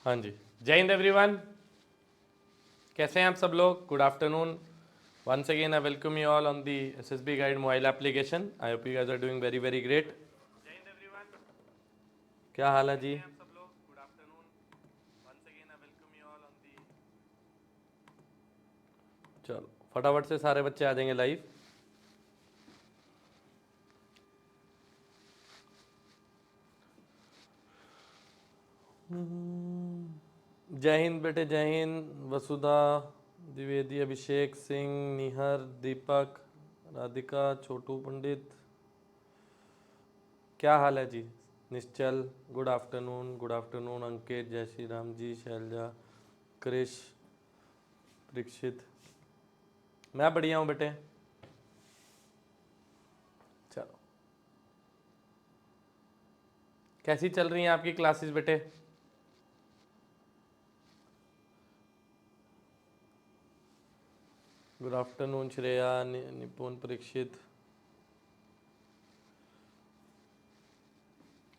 हाँ जी, जय हिंद एवरीवन। कैसे हैं आप सब लोग? Good afternoon. Once again I welcome you all on the SSB guide mobile application. I hope you guys are doing very very great. जय हिंद एवरीवन। क्या हाल है जी? आप सब लोग good afternoon. Once again I welcome you all on the. चलो फटाफट से सारे बच्चे आ जाएंगे लाइव। जय हिंद बेटे, जय हिंद। वसुधा, द्विवेदी, अभिषेक सिंह, निहर, दीपक, राधिका, छोटू पंडित, क्या हाल है जी? Nishchal, good afternoon. Good afternoon. Ankit, जय श्री राम जी, शैलजा, क्रिश, परीक्षित। मैं बढ़िया हूँ बेटे। चलो, कैसी चल रही हैं आपकी क्लासेस बेटे? गुड आफ्टरनून श्रेया, निपुण, परीक्षित।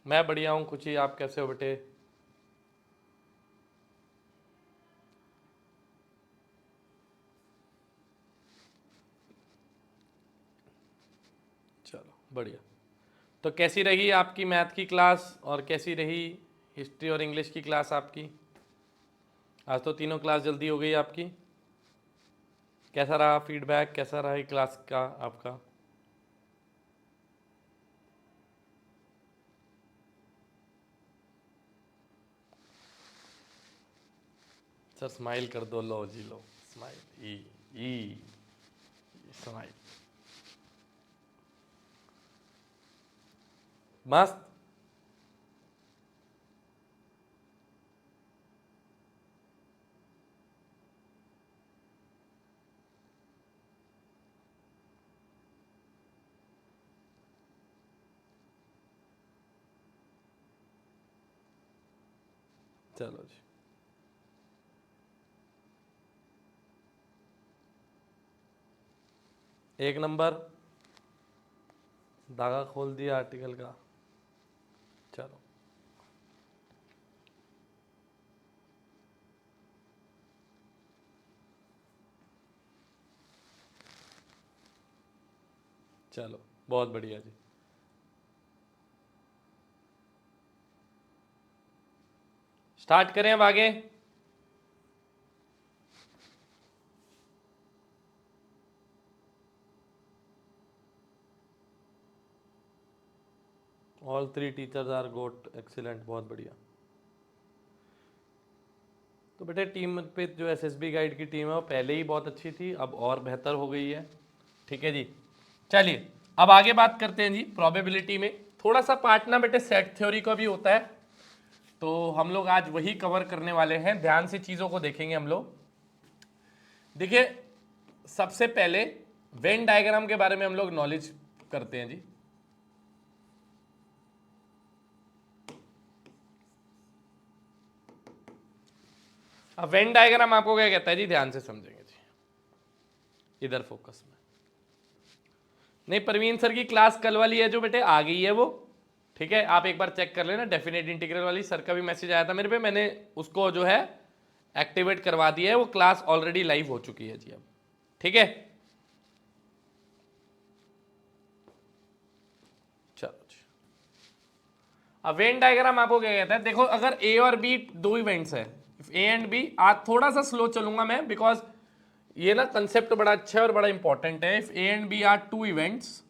मैं बढ़िया हूँ खुशी, आप कैसे हो बेटे? चलो बढ़िया। तो कैसी रही आपकी मैथ की क्लास और कैसी रही हिस्ट्री और इंग्लिश की क्लास आपकी? आज तो तीनों क्लास जल्दी हो गई आपकी। कैसा रहा फीडबैक, कैसा रहा क्लास का आपका? सर स्माइल कर दो, लो जी लो, स्माइल, ई स्माइल, मस्त। चलो जी, एक नंबर। धागा खोल दिया आर्टिकल का। चलो चलो, बहुत बढ़िया जी। स्टार्ट करें अब आगे। All three teachers are good, excellent, बहुत बढ़िया। तो बेटे टीम पे जो एसएसबी गाइड की टीम है वो पहले ही बहुत अच्छी थी, अब और बेहतर हो गई है। ठीक है जी। चलिए अब आगे बात करते हैं जी प्रोबेबिलिटी में। थोड़ा सा पार्ट ना बेटे सेट थ्योरी का भी होता है, तो हम लोग आज वही कवर करने वाले हैं। ध्यान से चीज़ों को देखेंगे हम लोग। देखिए सबसे पहले वेन डायग्राम के बारे में हम लोग नॉलेज करते हैं जी। अब वेन डायग्राम आपको क्या कहता है जी? ध्यान से समझेंगे जी, इधर फोकस में। नहीं, प्रवीण सर की क्लास कल वाली है जो बेटे आ गई है वो। ठीक है, आप एक बार चेक कर लेना। डेफिनेट इंटीग्रल वाली सर का भी मैसेज आया था मेरे पे, मैंने उसको जो है एक्टिवेट करवा दिया है। वो क्लास ऑलरेडी लाइव हो चुकी है जी अब। ठीक है, चलो जी। अब वेन डायग्राम आपको क्या कहता है? देखो अगर ए और बी दो इवेंट्स है, ए एंड बी, आज थोड़ा सा स्लो चलूंगा मैं बिकॉज ये ना कंसेप्ट बड़ा अच्छा है और बड़ा इंपॉर्टेंट है। If A and B are two events,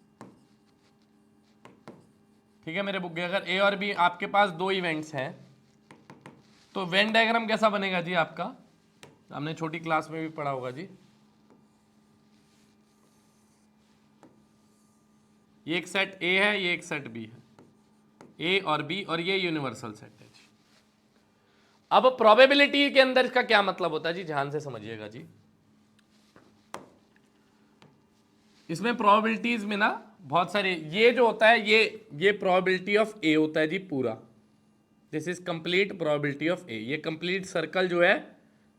ठीक है मेरे बुक, अगर ए और बी आपके पास दो इवेंट्स हैं तो वेन डायग्राम कैसा बनेगा जी आपका? हमने छोटी क्लास में भी पढ़ा होगा जी। ये एक सेट ए है, ये एक सेट बी है, ए और बी, और ये यूनिवर्सल सेट है जी। अब प्रोबेबिलिटी के अंदर इसका क्या मतलब होता है जी? ध्यान से समझिएगा जी। इसमें प्रोबेबिलिटीज में ना बहुत सारे, ये जो होता है ये प्रोबेबिलिटी ऑफ ए होता है जी पूरा। This is complete probability of A. ये कंप्लीट सर्कल जो है,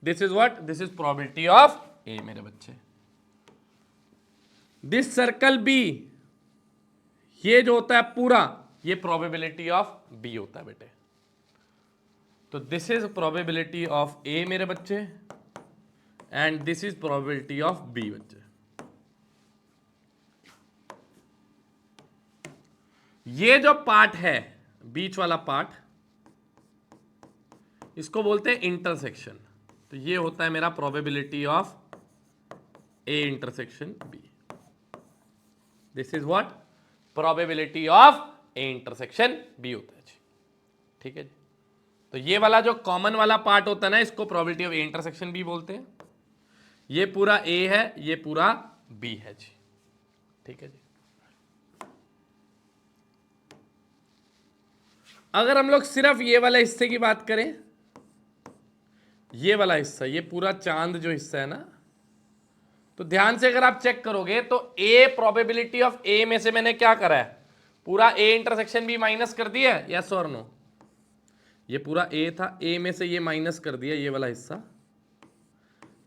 this is what? This is probability of A मेरे बच्चे। दिस सर्कल बी, ये जो होता है पूरा, ये प्रोबेबिलिटी ऑफ बी होता है बेटे। तो this is probability of A मेरे बच्चे and this is probability of B बच्चे। ये जो पार्ट है बीच वाला पार्ट, इसको बोलते हैं इंटरसेक्शन। तो ये होता है मेरा probability of A intersection B. This is what probability of A intersection B होता है जी। ठीक है जी। तो ये वाला जो कॉमन वाला पार्ट होता है ना, इसको probability of A intersection B बोलते हैं। ये पूरा ए है, ये पूरा बी है जी। ठीक है जी। अगर हम लोग सिर्फ ये वाले हिस्से की बात करें, ये वाला हिस्सा, ये पूरा चांद जो हिस्सा है ना, तो ध्यान से अगर आप चेक करोगे तो ए प्रोबेबिलिटी ऑफ ए में से मैंने क्या करा है, पूरा ए इंटरसेक्शन बी माइनस कर दिया है, यस और नो। ये पूरा ए था, ए में से ये माइनस कर दिया ये वाला हिस्सा,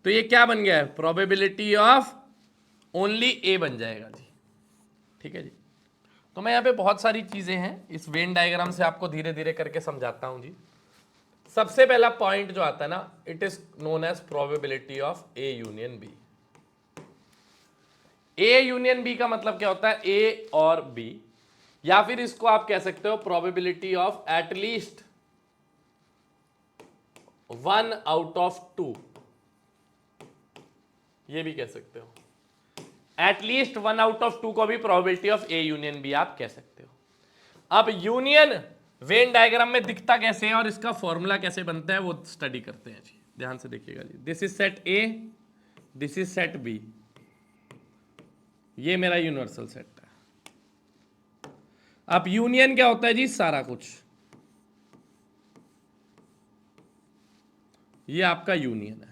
तो ये क्या बन गया है, प्रोबेबिलिटी ऑफ ओनली ए बन जाएगा जी। ठीक है जी। तो मैं यहाँ पे बहुत सारी चीजें हैं इस वेन डायग्राम से आपको धीरे धीरे करके समझाता हूं जी। सबसे पहला पॉइंट जो आता है ना, it is known as probability of A union B. A union B का मतलब क्या होता है, ए और बी, या फिर इसको आप कह सकते हो probability of at least 1 out of 2, ये भी कह सकते हो। एटलीस्ट 1 आउट ऑफ 2 को भी probability of A union B आप कह सकते हो। अब यूनियन वेन डायग्राम में दिखता कैसे है और इसका फॉर्मूला कैसे बनता है वो स्टडी करते हैं जी। ध्यान से देखिएगा जी। This is set A, this is set B, ये मेरा यूनिवर्सल सेट है। अब यूनियन क्या होता है जी, सारा कुछ, ये आपका यूनियन है।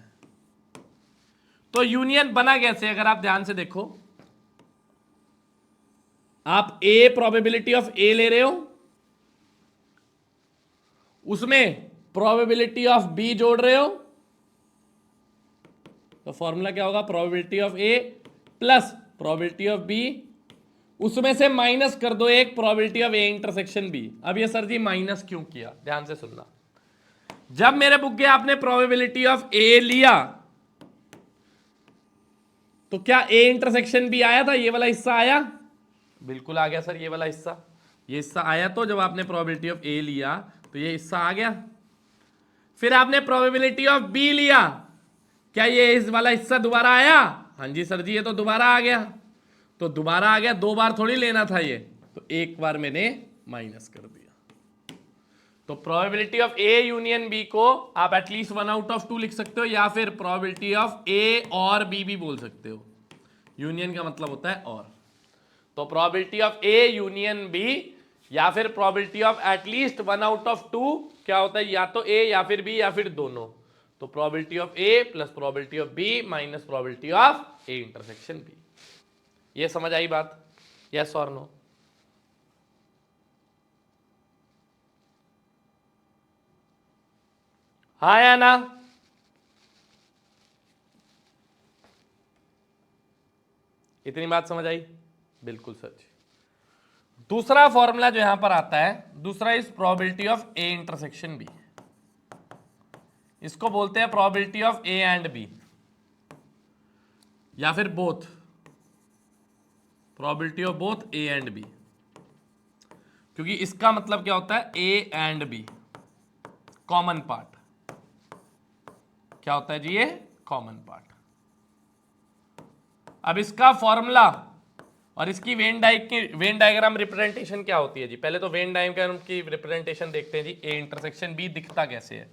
तो यूनियन बना कैसे, अगर आप ध्यान से देखो, आप ए प्रोबेबिलिटी ऑफ ए ले रहे हो, उसमें प्रोबेबिलिटी ऑफ बी जोड़ रहे हो, तो फॉर्मूला क्या होगा, probability of A plus probability of B, उसमें से माइनस कर दो एक probability of A intersection B. अब ये सर जी माइनस क्यों किया, ध्यान से सुनना। जब मेरे बुक के आपने प्रोबेबिलिटी ऑफ ए लिया तो क्या ए इंटरसेक्शन बी आया था, ये वाला हिस्सा आया, बिल्कुल आ गया सर, ये वाला हिस्सा, ये हिस्सा आया। तो जब आपने प्रोबेबिलिटी ऑफ ए लिया तो ये हिस्सा आ गया। फिर आपने प्रोबेबिलिटी ऑफ बी लिया, क्या ये इस वाला हिस्सा दोबारा आया, हाँ जी सर जी ये तो दोबारा आ गया। तो दोबारा आ गया, 2 बार थोड़ी लेना था ये, तो एक बार मैंने माइनस कर दिया। तो probability of A union B को आप एटलीस्ट 1 आउट ऑफ 2 लिख सकते हो, या फिर प्रोबेबिलिटी ऑफ ए और बी भी बोल सकते हो। यूनियन का मतलब होता है और। तो probability of A union B या फिर probability of at least 1 out of 2 क्या होता है, या तो ए या फिर बी या फिर दोनों। तो probability of A plus probability of B minus probability of A intersection B. ये समझ आई बात, यस और नो? हाँ या ना? इतनी बात समझ आई, बिल्कुल सच। दूसरा फॉर्मूला जो यहां पर आता है, दूसरा is probability of A intersection B. इसको बोलते हैं probability of A and B, या फिर both, probability of both A and B. क्योंकि इसका मतलब क्या होता है, A and B common part, क्या होता है जी, ये कॉमन पार्ट। अब इसका फॉर्मूला और इसकी वेन डायग्राम रिप्रेजेंटेशन क्या होती है जी। पहले तो वेन डायग्राम की रिप्रेजेंटेशन देखते हैं जी, ए इंटरसेक्शन बी दिखता कैसे है,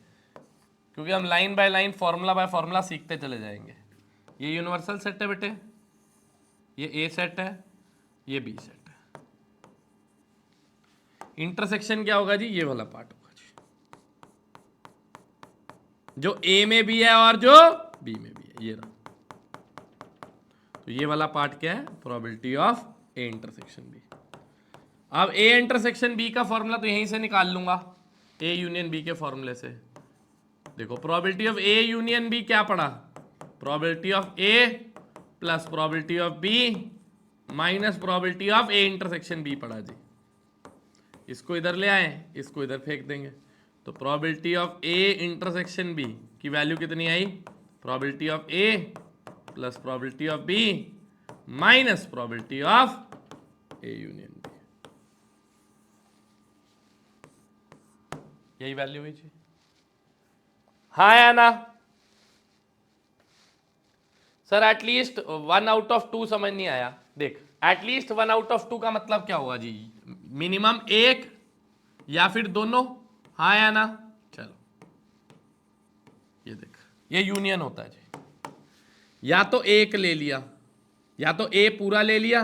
क्योंकि हम line by line formula by formula सीखते चले जाएंगे। ये यूनिवर्सल सेट है बेटे, ये ए सेट है, ये बी सेट है। इंटरसेक्शन क्या होगा जी, ये वाला पार्ट होगा जी, जो ए में भी है और जो बी में भी है, ये रहा। तो ये वाला पार्ट क्या है, probability of A intersection B. अब ए इंटरसेक्शन बी का फॉर्मूला तो यहीं से निकाल लूंगा, ए यूनियन बी के फॉर्मूले से। देखो probability of A union B क्या पड़ा, probability of A plus probability of B minus probability of A intersection B पड़ा जी। इसको इधर ले आए, इसको इधर फेंक देंगे, तो probability of A intersection B की वैल्यू कितनी आई, probability of A plus probability of B minus probability of A union B, यही वैल्यू हुई जी। हाँ या ना सर? एटलीस्ट 1 आउट ऑफ 2 समझ नहीं आया। देख, एटलीस्ट 1 आउट ऑफ 2 का मतलब क्या होगा जी? मिनिमम एक या फिर दोनों, हाँ या ना? चलो ये देख, ये यूनियन होता है जी। या तो एक ले लिया, या तो ए पूरा ले लिया,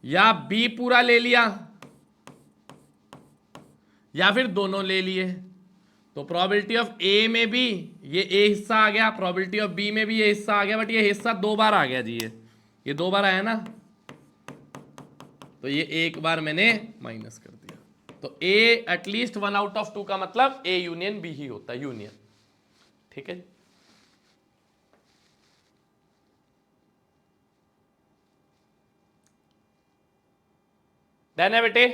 या बी पूरा ले लिया, या फिर दोनों ले लिए। तो प्रोबेबिलिटी ऑफ ए में भी ये ए हिस्सा आ गया, प्रोबेबिलिटी ऑफ बी में भी ये हिस्सा आ गया, बट ये हिस्सा 2 बार आ गया जी। ये 2 बार आया ना, तो ये एक बार मैंने माइनस कर दिया। तो ए एटलीस्ट 1 आउट ऑफ 2 का मतलब ए यूनियन बी ही होता है, यूनियन। ठीक है जी। डन है बेटे?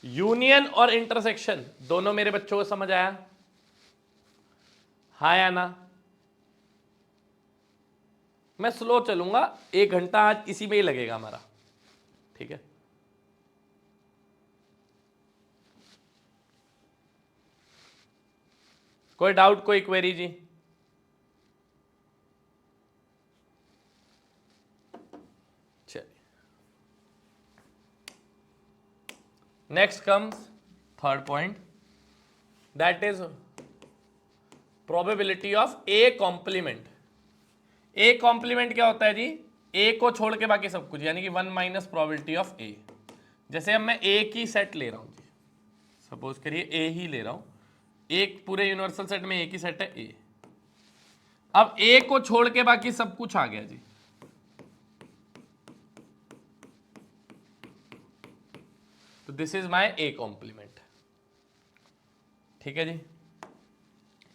यूनियन और इंटरसेक्शन दोनों मेरे बच्चों को समझ आया, हाँ या ना? मैं स्लो चलूंगा, 1 घंटा आज इसी में ही लगेगा हमारा। ठीक है, कोई डाउट, कोई क्वेरी जी? चलिए, next comes third point, that is probability of A complement. A complement क्या होता है जी? ए को छोड़ के बाकी सब कुछ, यानी कि 1 माइनस प्रोबेबिलिटी ऑफ ए। जैसे अब मैं ए की सेट ले रहा हूं जी, सपोज करिए ए ही ले रहा हूं, एक पूरे यूनिवर्सल सेट में ए की सेट है ए। अब ए को छोड़ के बाकी सब कुछ आ गया जी। तो this is my A complement. ठीक है जी,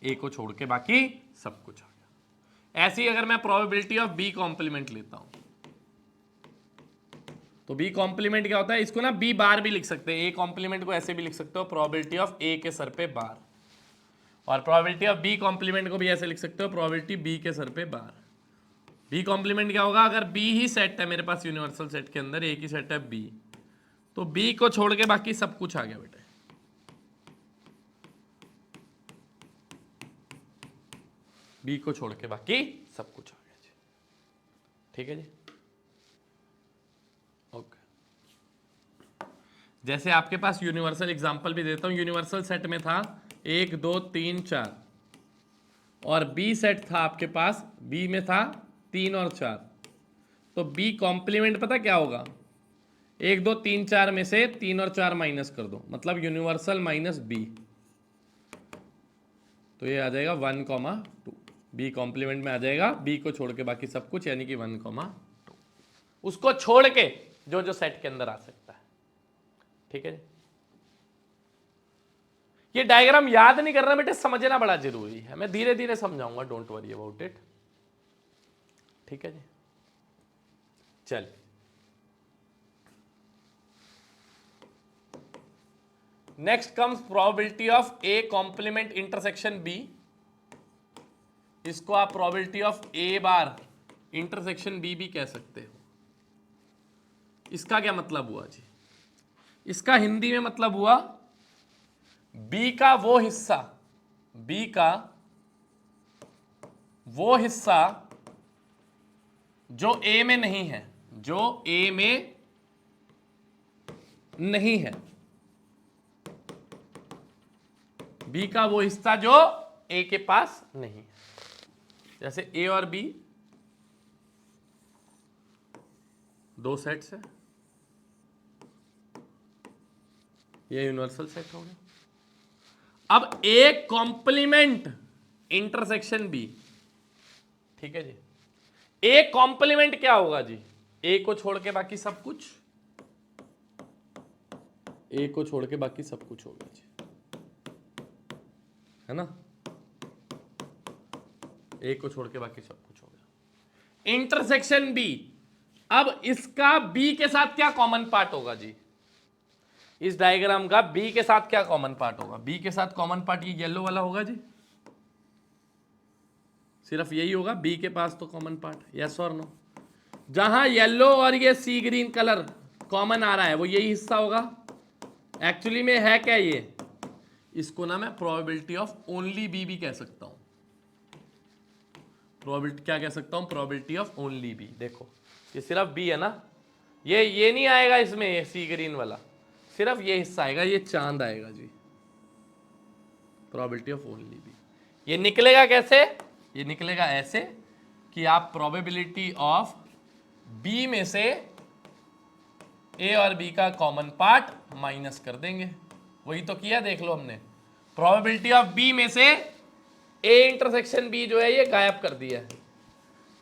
ए को छोड़ के बाकी सब कुछ आ गया। ऐसे ही अगर मैं प्रोबेबिलिटी ऑफ बी कॉम्प्लीमेंट लेता हूं, तो बी कॉम्प्लीमेंट क्या होता है? इसको ना बी बार भी लिख सकते हैं, ए कॉम्प्लीमेंट को ऐसे भी लिख सकते हो, प्रोबेबिलिटी ऑफ ए के सर पे बार। और प्रोबेबिलिटी ऑफ बी कॉम्प्लीमेंट को भी ऐसे लिख सकते हो, प्रोबेबिलिटी बी के सर पे बार। बी कॉम्प्लीमेंट क्या होगा? अगर बी ही सेट है मेरे पास यूनिवर्सल सेट के अंदर, ए की सेट है बी, तो बी को छोड़ के बाकी सब कुछ आ गया बेटे। बी को छोड़ के बाकी सब कुछ आ गया जी। ठीक है जी, ओके। जैसे आपके पास यूनिवर्सल एग्जांपल भी देता हूं, यूनिवर्सल सेट में था 1 2 3 4, और बी सेट था आपके पास, बी में था 3 और 4। तो बी कॉम्प्लीमेंट पता क्या होगा? 1 2 3 4 में से 3 और 4 माइनस कर दो, मतलब यूनिवर्सल माइनस बी, तो ये आ जाएगा 1,2। बी कॉम्प्लीमेंट में आ जाएगा बी को छोड़ के बाकी सब कुछ, यानी कि 1,2। उसको छोड़ के जो जो सेट के अंदर आ सकता है। ठीक है, ये डायग्राम याद नहीं करना बेटे, समझना बड़ा जरूरी है। मैं धीरे धीरे समझाऊंगा, डोंट वरी अबाउट इट। ठीक है जी, चल next comes probability of A complement intersection B. इसको आप probability of A bar intersection B भी कह सकते हो। इसका क्या मतलब हुआ जी? इसका हिंदी में मतलब हुआ बी का वो हिस्सा, बी का वो हिस्सा जो ए में नहीं है, जो ए में नहीं है, बी का वो हिस्सा जो ए के पास नहीं है। जैसे ए और बी दो सेट्स है, ये यूनिवर्सल सेट हो गया। अब ए कॉम्प्लीमेंट इंटरसेक्शन बी। ठीक है जी, ए कॉम्प्लीमेंट क्या होगा जी? ए को छोड़ के बाकी सब कुछ, ए को छोड़ के बाकी सब कुछ होगा जी, है ना? ए को छोड़ के बाकी सब कुछ हो गया। इंटरसेक्शन बी, अब इसका बी के साथ क्या कॉमन पार्ट होगा जी? इस डायग्राम का बी के साथ क्या कॉमन पार्ट होगा? बी के साथ कॉमन पार्ट ये येलो वाला होगा जी, सिर्फ यही होगा बी के पास तो कॉमन पार्ट, यस और नो? जहां येलो और ये सी ग्रीन कलर कॉमन आ रहा है वो यही हिस्सा होगा। एक्चुअली में है क्या ये, इसको ना मैं प्रोबेबिलिटी ऑफ ओनली बी भी कह सकता हूं। प्रोबेबिलिटी क्या कह सकता हूं? Probability of only B. देखो ये सिर्फ बी है ना, ये नहीं आएगा इसमें, ये सी ग्रीन वाला, सिर्फ ये हिस्सा आएगा, ये चांद आएगा जी। प्रोबेबिलिटी ऑफ ओनली बी ये निकलेगा कैसे? ये निकलेगा ऐसे कि आप प्रोबेबिलिटी ऑफ बी में से ए और बी का कॉमन पार्ट माइनस कर देंगे। वही तो किया, देख लो हमने। प्रोबेबिलिटी ऑफ बी में से ए इंटरसेक्शन बी जो है ये गायब कर दिया है,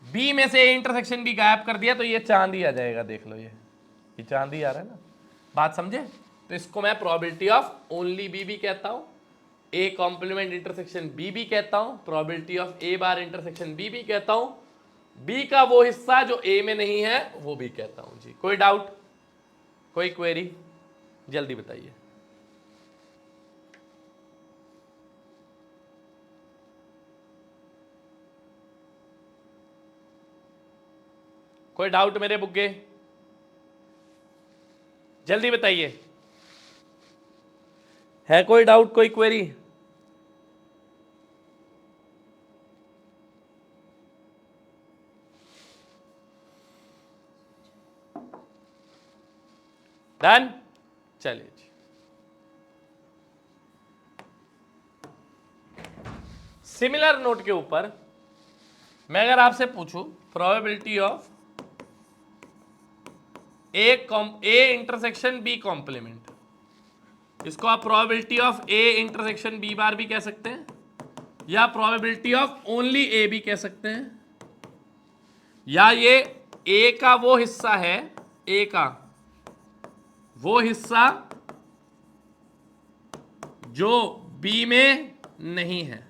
बी में से ए इंटरसेक्शन बी गायब कर दिया तो ये चांद ही आ जाएगा। देख लो ये चांद ही आ रहा है ना, बात समझे? तो इसको मैं प्रोबेबिलिटी ऑफ ओनली बी भी कहता हूं, ए कॉम्प्लीमेंट इंटरसेक्शन बी भी कहता हूं, probability of A bar intersection B भी कहता हूं, बी का वो हिस्सा जो ए में नहीं है वो भी कहता हूं जी। कोई डाउट, कोई क्वेरी, जल्दी बताइए। कोई डाउट मेरे बुग्गे, जल्दी बताइए। है कोई डाउट, कोई क्वेरी? डन, चलिए जी। सिमिलर नोट के ऊपर मैं अगर आपसे पूछूं probability of A intersection B complement, इसको आप probability of A intersection B bar भी कह सकते हैं, या प्रोबेबिलिटी ऑफ ओनली ए भी कह सकते हैं, या ये ए का वो हिस्सा है, ए का वो हिस्सा जो बी में नहीं है।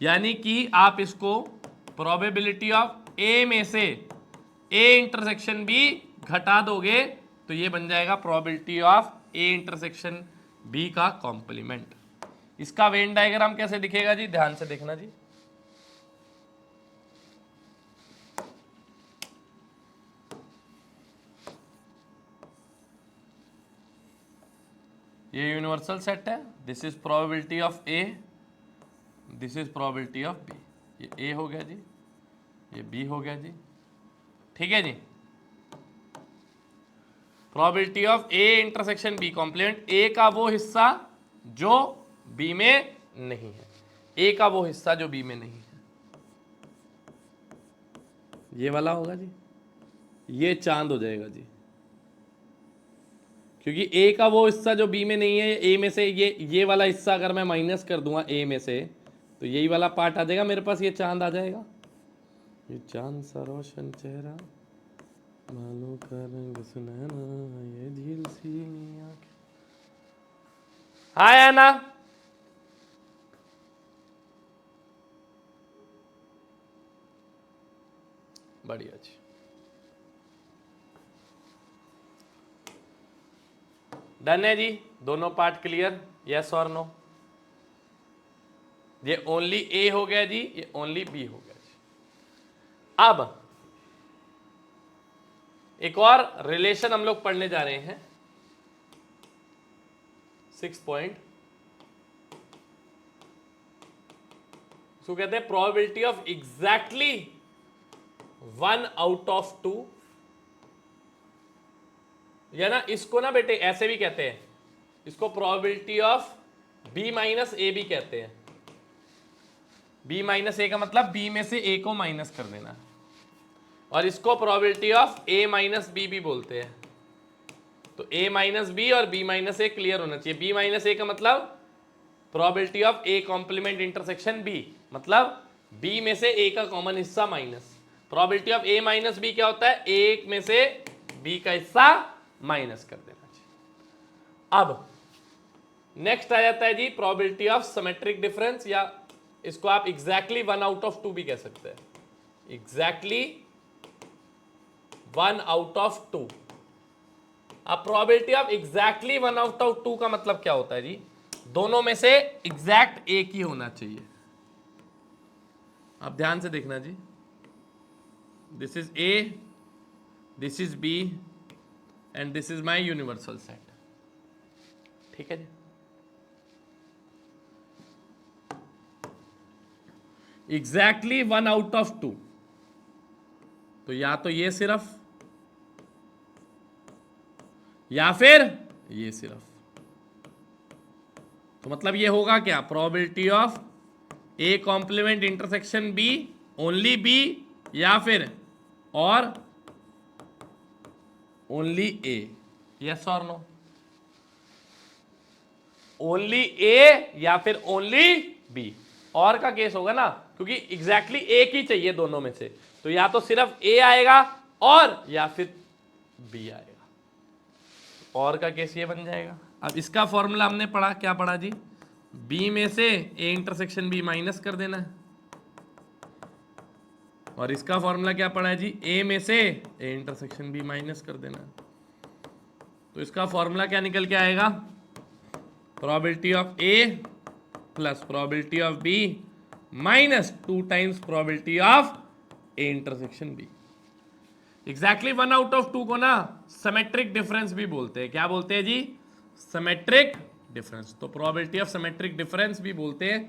यानी कि आप इसको प्रोबेबिलिटी ऑफ ए में से ए इंटरसेक्शन बी घटा दोगे तो ये बन जाएगा probability of A intersection B का कॉम्प्लीमेंट। इसका वेन डायग्राम कैसे दिखेगा जी, ध्यान से देखना जी। ये यूनिवर्सल सेट है, this is probability of A, this is probability of B. ये ए हो गया जी, ये बी हो गया जी, ठीक है जी। Probability of A intersection B complement, A का वो हिस्सा जो बी में नहीं है, ए का वो हिस्सा जो बी में नहीं है, ये वाला होगा जी, ये चांद हो जाएगा जी, क्योंकि ए का वो हिस्सा जो बी में नहीं है, ए में से ये वाला हिस्सा अगर मैं माइनस कर दूंगा ए में से तो यही वाला पार्ट आ जाएगा मेरे पास, ये चांद आ जाएगा। ये चांद सा रोशन चेहरा, बालों का रंग सुनहरा, ये झील सी आंखें। हाय आना, बढ़िया जी। डन है जी, दोनों पार्ट क्लियर, यस और नो? ये ओनली ए हो गया जी, ये ओनली बी हो गया जी। अब एक और रिलेशन हम लोग पढ़ने जा रहे हैं, 6 पॉइंट, इसको कहते हैं probability of exactly 1 out of 2, या ना इसको ना बेटे ऐसे भी कहते हैं, इसको प्रोबेबिलिटी ऑफ बी माइनस ए भी कहते हैं। बी माइनस ए का मतलब बी में से ए को माइनस कर देना, और इसको probability of A minus B भी बोलते हैं। तो ए माइनस बी और बी माइनस ए क्लियर होना चाहिए। बी माइनस ए का मतलब probability of A complement intersection B, मतलब बी में से ए का कॉमन हिस्सा minus. Probability of A minus B क्या होता है, ए में से बी का हिस्सा माइनस कर देना चाहिए। अब नेक्स्ट आ जाता है जी प्रोबेबिलिटी ऑफ सिमेट्रिक डिफरेंस, या इसको आप एग्जैक्टली 1 आउट ऑफ 2 भी कह सकते हैं। Exactly 1 out of 2। अब probability of exactly 1 out of 2 का मतलब क्या होता है जी? दोनों में से एग्जैक्ट एक ही होना चाहिए। आप ध्यान से देखना जी, this is A, this is B and this is my universal set. ठीक है जी। एग्जैक्टली 1 आउट ऑफ 2, तो या तो ये सिर्फ या फिर ये सिर्फ। तो मतलब ये होगा क्या? Probability of A complement intersection B only B, या फिर और ओनली ए। यस और नो? ओनली ए या फिर ओनली बी। और का केस होगा ना, क्योंकि एग्जैक्टली एक ही चाहिए दोनों में से, तो या तो सिर्फ ए आएगा और या फिर बी आएगा। और का केस ये बन जाएगा। अब इसका फॉर्मूला हमने पढ़ा, क्या पढ़ा जी? बी में से ए इंटरसेक्शन बी माइनस कर देना है, और इसका फॉर्मूला क्या पढ़ा है जी? ए में से ए इंटरसेक्शन बी माइनस कर देना है। तो इसका फॉर्मूला क्या निकल के आएगा? Probability of A plus probability of B minus 2 times probability of A intersection B. Exactly 1 out of 2 को ना सिमेट्रिक डिफरेंस भी बोलते हैं। क्या बोलते हैं जी? Symmetric difference. तो प्रोबेबिलिटी ऑफ सिमेट्रिक डिफरेंस भी बोलते हैं।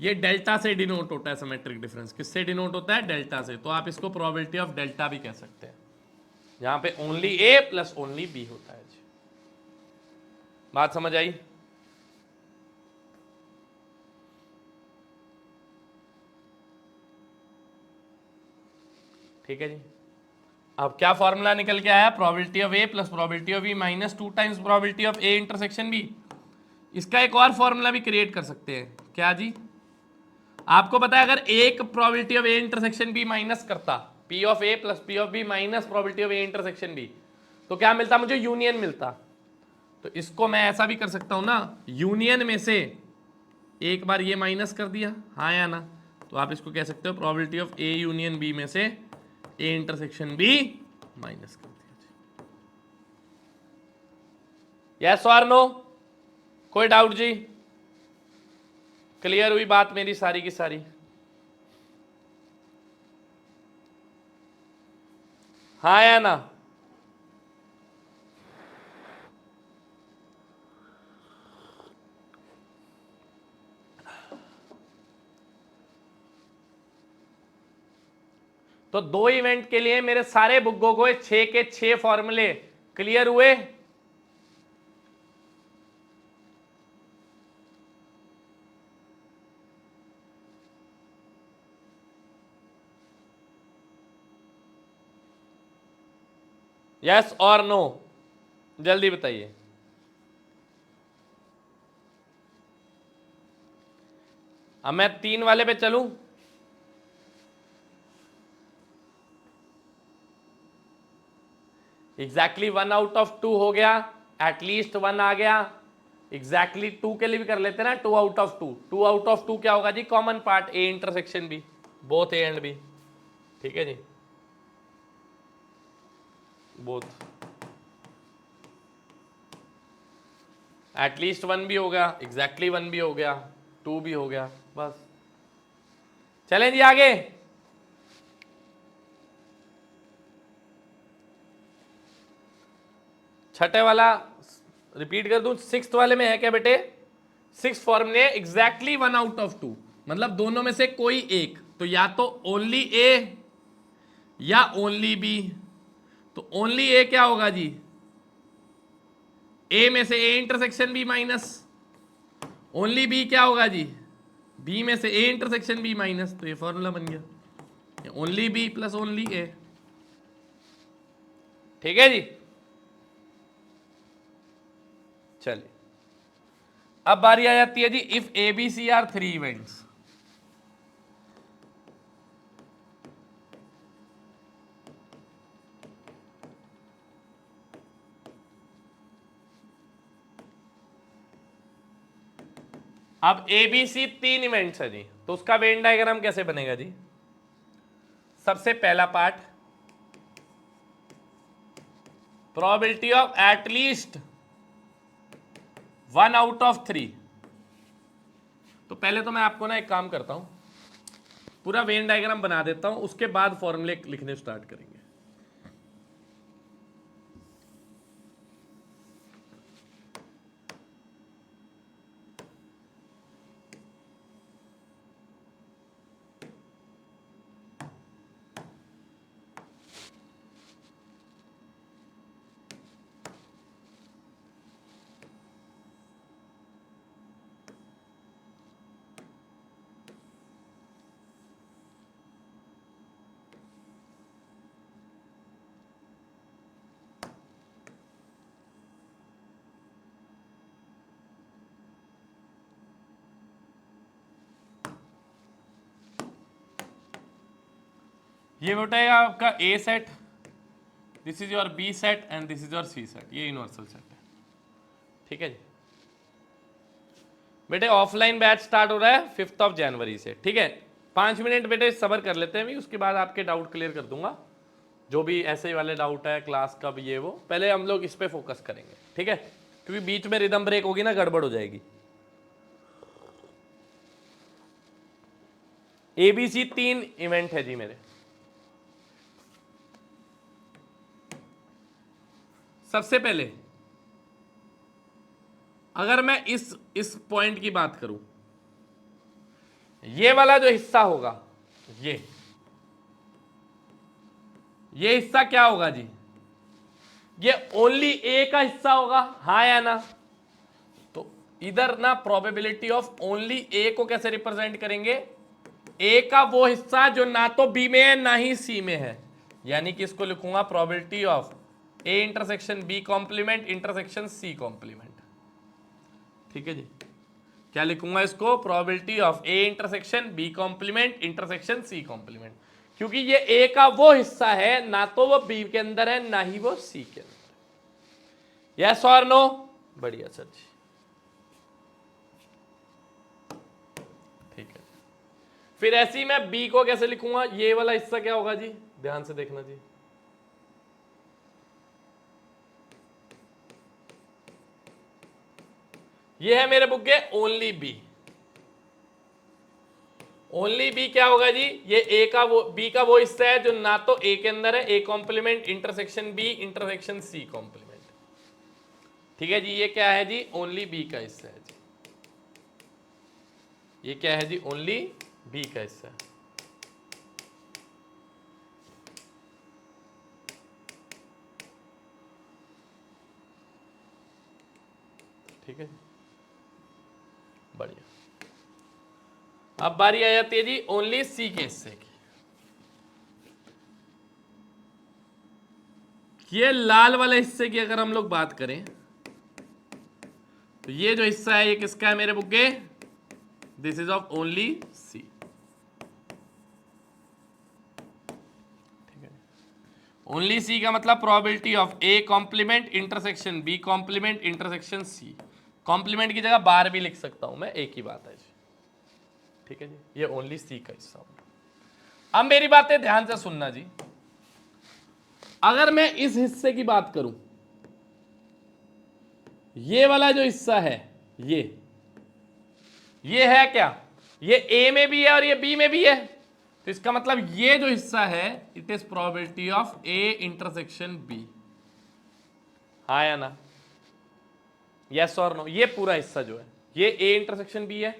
ये डेल्टा से डिनोट होता है। सिमेट्रिक डिफरेंस किससे डिनोट होता है? डेल्टा से। तो आप इसको प्रोबेबिलिटी ऑफ डेल्टा भी कह सकते हैं, यहां पे only A plus only B होता है जी। बात समझ आई? ठीक है जी। अब क्या फॉर्मूला निकल के आया? Probability of A plus probability of B minus 2 times probability of A intersection B. इसका एक और फॉर्मूला भी क्रिएट कर सकते हैं। क्या जी? आपको पता है, अगर एक probability of A intersection B minus करता, P of A plus P of B minus probability of A intersection B, तो क्या मिलता? मुझे यूनियन मिलता। तो इसको मैं ऐसा भी कर सकता हूं ना, यूनियन में से एक बार ये माइनस कर दिया, हाँ या ना? तो आप इसको कह सकते हो probability of A union B में से ए इंटरसेक्शन बी माइनस कर दिया। यस और नो? कोई डाउट जी? क्लियर हुई बात मेरी सारी की सारी? हाँ या ना? तो 2 इवेंट के लिए मेरे सारे बुक्कों को 6 के 6 फॉर्मूले क्लियर हुए? यस और नो? जल्दी बताइए। अब मैं 3 वाले पे चलूं? एग्जैक्टली 1 आउट ऑफ 2 हो गया, एटलीस्ट 1 आ गया। एग्जैक्टली 2 के लिए भी कर लेते हैं ना, 2 आउट ऑफ 2। 2 आउट ऑफ 2 क्या होगा जी? Common part A intersection B, both A and B. ठीक है जी, बोथ। एटलीस्ट 1 भी हो गया, एग्जैक्टली 1 भी हो गया, 2 भी हो गया, बस। चलें जी आगे। छठे वाला रिपीट कर दूं, 6th वाले में है क्या बेटे? 6th फॉर्मूले एग्जैक्टली 1 आउट ऑफ 2, मतलब दोनों में से कोई एक, तो या तो ओनली ए या ओनली बी। तो ओनली ए क्या होगा जी? ए में से A intersection B minus. Only B क्या होगा जी? बी में से ए इंटरसेक्शन बी माइनस। तो ये फॉर्मूला बन गया, only B plus only A. ठीक है जी। चलिए, अब बारी आ जाती है जी, if A B C are 3 events. अब ए बी सी 3 इवेंट्स है जी, तो उसका वेन डायग्राम कैसे बनेगा जी? सबसे पहला part, probability of at least 1 out of 3। तो पहले तो मैं आपको ना एक काम करता हूं, पूरा वेन डायग्राम बना देता हूं, उसके बाद फॉर्मूले लिखने स्टार्ट करेंगे। ये उठाएगा आपका A set, this is your B set and this is your C set, ये यूनिवर्सल सेट है। ठीक है जी बेटे, ऑफलाइन बैच स्टार्ट हो रहा है 5 जनवरी से। ठीक है, 5 मिनट बेटे सब्र कर लेते हैं भी, उसके बाद आपके डाउट क्लियर कर दूंगा, जो भी ऐसे वाले डाउट है क्लास का भी, ये वो पहले हम लोग इस पे फोकस करेंगे। ठीक है, क्योंकि बीच में रिदम ब्रेक होगी ना, गड़बड़ हो जाएगी। एबीसी 3 इवेंट है जी मेरे। सबसे पहले अगर मैं इस पॉइंट की बात करूं, ये वाला जो हिस्सा होगा, ये हिस्सा क्या होगा जी? ये ओनली ए का हिस्सा होगा, हाँ या ना? तो इधर ना प्रोबेबिलिटी ऑफ ओनली ए को कैसे रिप्रेजेंट करेंगे? ए का वो हिस्सा जो ना तो बी में है ना ही सी में है, यानी कि इसको लिखूंगा probability of A intersection B complement intersection C complement. ठीक है जी, क्या लिखूंगा इसको? Probability of A intersection B complement intersection C complement, क्योंकि ये ए का वो हिस्सा है ना तो वो बी के अंदर है ना ही वो सी के अंदर। यस और नो? बढ़िया सर जी, ठीक है। फिर ऐसे ही मैं बी को कैसे लिखूंगा? ये वाला हिस्सा क्या होगा जी? ध्यान से देखना जी, ये है मेरे बुक के ओनली बी। ओनली बी क्या होगा जी? ये ए का वो बी का वो हिस्सा है जो ना तो ए के अंदर है, A complement intersection B intersection C complement. ठीक है जी, ये क्या है जी? ओनली बी का हिस्सा है जी। ये क्या है जी? ओनली बी का हिस्सा है। ठीक है, बढ़िया। अब बारी आ जाती है जी ओनली सी के हिस्से की। ये लाल वाले हिस्से की अगर हम लोग बात करें तो ये जो हिस्सा है ये किसका है मेरे बुक के? This is of only C. ठीक है, ओनली सी का मतलब probability of A complement intersection B complement intersection C. Complement की जगह बार भी लिख सकता हूं मैं, एक ही बात है जी। ठीक है जी, ये ओनली सी का हिस्सा होगा। अब मेरी बातें ध्यान से सुनना जी, अगर मैं इस हिस्से की बात करूं, ये वाला जो हिस्सा है ये है क्या? ये ए में भी है और ये बी में भी है, तो इसका मतलब ये जो हिस्सा है it is probability of A intersection B. हाँ या ना? यस और नो? ये पूरा हिस्सा जो है ये ए इंटरसेक्शन बी है,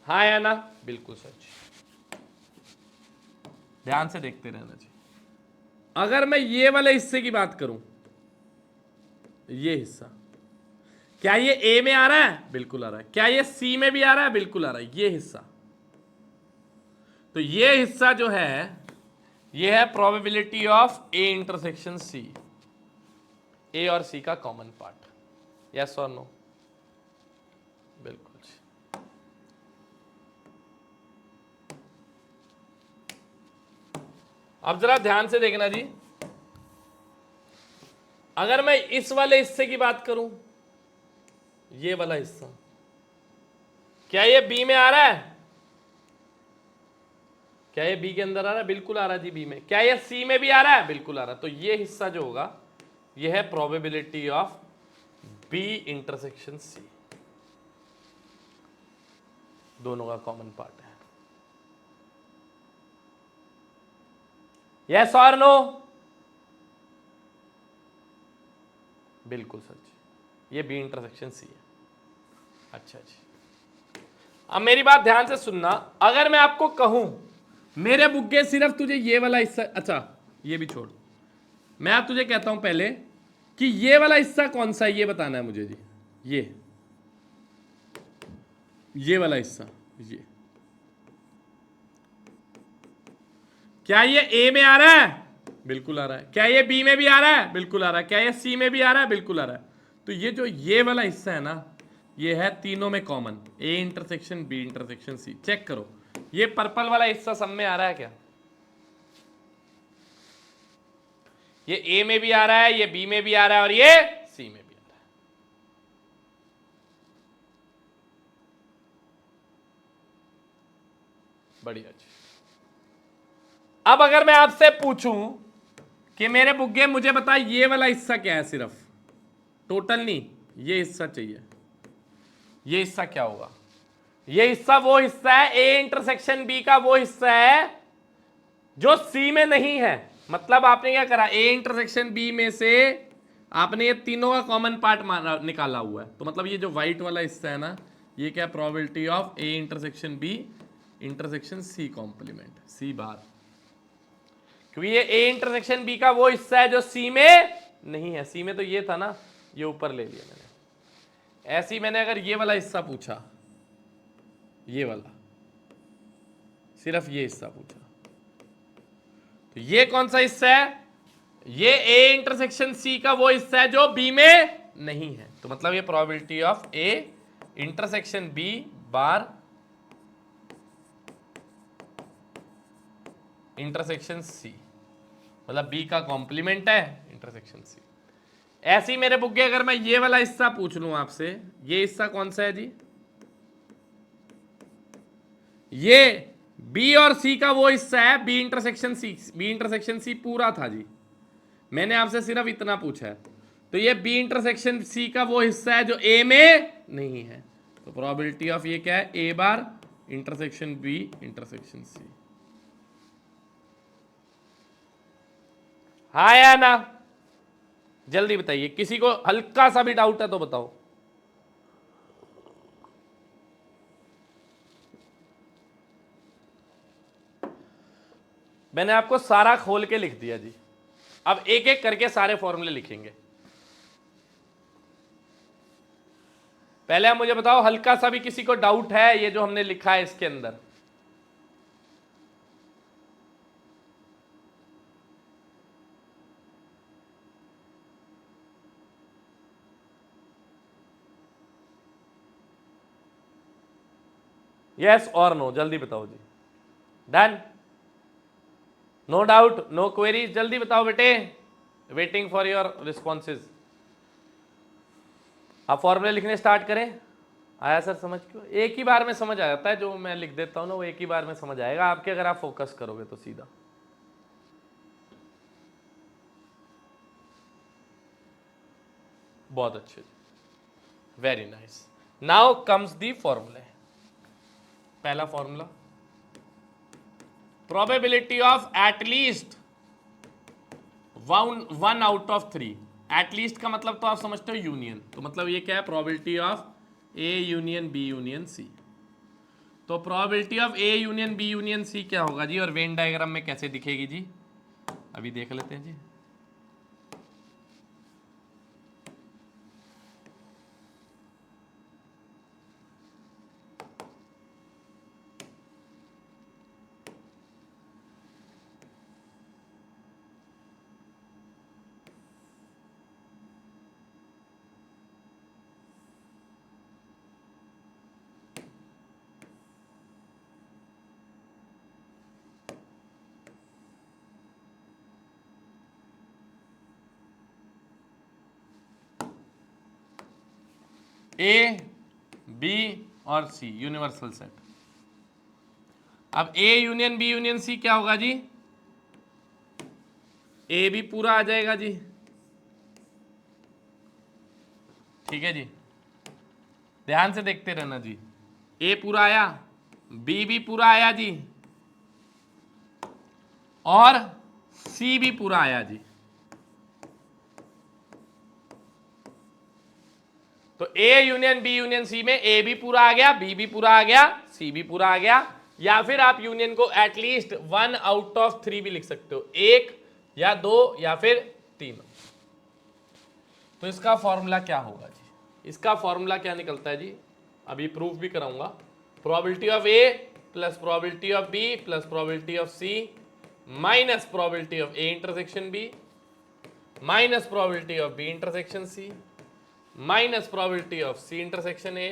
हाँ या ना? बिल्कुल सच। ध्यान से देखते रहना जी। अगर मैं ये वाले हिस्से की बात करूं, ये हिस्सा क्या ये ए में आ रहा है? बिल्कुल आ रहा है। क्या ये सी में भी आ रहा है? बिल्कुल आ रहा है। ये हिस्सा, तो ये हिस्सा जो है ये है probability of A intersection C, A और सी का कॉमन पार्ट। यस और नो? बिल्कुल। अब जरा ध्यान से देखना जी, अगर मैं इस वाले हिस्से की बात करूं, ये वाला हिस्सा, क्या ये बी में आ रहा है? क्या ये बी के अंदर आ रहा है? बिल्कुल आ रहा है जी बी में। क्या ये सी में भी आ रहा है? बिल्कुल आ रहा है। तो ये हिस्सा जो होगा यह है probability of B intersection C, दोनों का कॉमन पार्ट है। यस और नो? बिल्कुल सच, ये बी इंटरसेक्शन सी है। अच्छा जी, अब मेरी बात ध्यान से सुनना। अगर मैं आपको कहूं मेरे बुग्गे सिर्फ तुझे ये वाला हिस्सा, अच्छा ये भी छोड़, मैं आप तुझे कहता हूं पहले कि ये वाला हिस्सा कौन सा है, ये बताना है मुझे जी। ये वाला हिस्सा, ये क्या ये ए में आ रहा है? बिल्कुल आ रहा है। क्या ये बी में भी आ रहा है? बिल्कुल आ रहा है। क्या ये सी में भी आ रहा है? बिल्कुल आ रहा है। तो ये जो ये वाला हिस्सा है ना, ये है तीनों में common, A intersection B intersection C. Check करो, ये पर्पल वाला हिस्सा सब में आ रहा है क्या? ये ए में भी आ रहा है, ये बी में भी आ रहा है और ये सी में भी आ रहा है। बढ़िया जी। अब अगर मैं आपसे पूछूं कि मेरे बुग्गे मुझे बता ये वाला हिस्सा क्या है, सिर्फ टोटल नहीं, ये हिस्सा चाहिए, ये हिस्सा क्या होगा? ये हिस्सा वो हिस्सा है, ए इंटरसेक्शन बी का वो हिस्सा है जो सी में नहीं है। मतलब आपने क्या करा, ए इंटरसेक्शन बी में से आपने ये तीनों का कॉमन पार्ट निकाला हुआ है। तो मतलब ये जो व्हाइट वाला हिस्सा है ना, ये क्या, probability of A intersection B intersection C complement, C bar, क्योंकि ये ए इंटरसेक्शन बी का वो हिस्सा है जो सी में नहीं है। सी में तो ये था ना, ये ऊपर ले लिया मैंने। ऐसे ही मैंने अगर ये वाला हिस्सा पूछा, ये वाला, सिर्फ ये हिस्सा पूछा, तो ये कौन सा हिस्सा है? ये ए इंटरसेक्शन सी का वो हिस्सा है जो बी में नहीं है। तो मतलब ये probability of A intersection B bar intersection C, मतलब बी का कॉम्प्लीमेंट है इंटरसेक्शन सी। ऐसे ही मेरे बुग्गे अगर मैं ये वाला हिस्सा पूछ लूं आपसे, ये हिस्सा कौन सा है जी? ये बी और सी का वो हिस्सा है, B intersection C. B intersection C पूरा था जी, मैंने आपसे सिर्फ इतना पूछा है। तो ये बी इंटरसेक्शन सी का वो हिस्सा है जो ए में नहीं है। तो प्रोबेबिलिटी ऑफ ये क्या है, ए बार इंटरसेक्शन बी इंटरसेक्शन सी। हाँ या ना? जल्दी बताइए, किसी को हल्का सा भी डाउट है तो बताओ। मैंने आपको सारा खोल के लिख दिया जी। अब एक एक करके सारे फॉर्मूले लिखेंगे। पहले आप मुझे बताओ, हल्का सा भी किसी को डाउट है ये जो हमने लिखा है इसके अंदर? यस और नो, जल्दी बताओ जी। Done? No doubt, no query, जल्दी बताओ बेटे, वेटिंग फॉर योर रिस्पॉन्सेज। आप फॉर्मूले लिखने स्टार्ट करें। आया सर समझ? क्यों? एक ही बार में समझ आ जाता है, जो मैं लिख देता हूं ना वो एक ही बार में समझ आएगा आपके, अगर आप फोकस करोगे तो सीधा। बहुत अच्छे, very nice. Now comes the फॉर्मूले। पहला formula, probability of at least one out of three. At least का मतलब तो आप समझते हो यूनियन, तो मतलब ये क्या है, probability of A union B union C. तो probability of A union B union C क्या होगा जी, और वेन डायग्राम में कैसे दिखेगी जी, अभी देख लेते हैं जी। ए बी और सी यूनिवर्सल सेट। अब A union B union C क्या होगा जी, ए भी पूरा आ जाएगा जी, ठीक है जी, ध्यान से देखते रहना जी। ए पूरा आया, बी भी पूरा आया जी, और सी भी पूरा आया जी। तो A union B union C में ए भी पूरा आ गया, बी भी पूरा आ गया, सी भी पूरा आ गया। या फिर आप यूनियन को एटलीस्ट 1 आउट ऑफ 3 भी लिख सकते हो, 1 या 2 या फिर 3। तो इसका फॉर्मूला क्या होगा जी? इसका फॉर्मूला क्या निकलता है जी? अभी प्रूफ भी कराऊंगा। Probability of A plus probability of B plus probability of C minus probability of A intersection B minus probability of B intersection C minus probability of C intersection A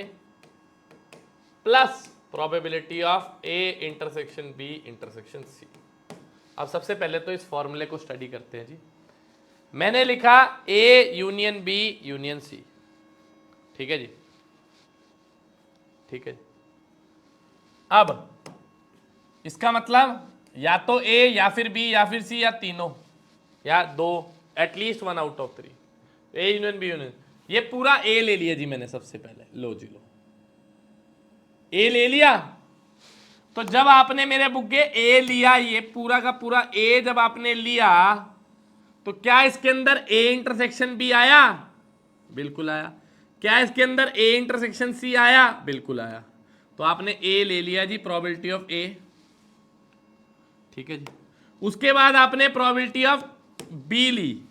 plus probability of A intersection B intersection C. अब सबसे पहले तो इस फॉर्मूले को study करते हैं जी। मैंने लिखा A union B union C, ठीक है जी, ठीक है। अब इसका मतलब या तो ए या फिर बी या फिर सी या तीनों या दो, at least 1 out of 3। A union B union, ये पूरा ए ले लिया जी मैंने सबसे पहले, लो जी लो, ए ले लिया। तो जब आपने मेरे बुग्गे ए लिया, ये पूरा का पूरा ए जब आपने लिया, तो क्या इसके अंदर ए इंटरसेक्शन बी आया? बिल्कुल आया। क्या इसके अंदर ए इंटरसेक्शन सी आया? बिल्कुल आया। तो आपने ए ले लिया जी, प्रोबेबिलिटी ऑफ ए, ठीक है जी। उसके बाद आपने प्रोबेबिलिटी ऑफ बी ली।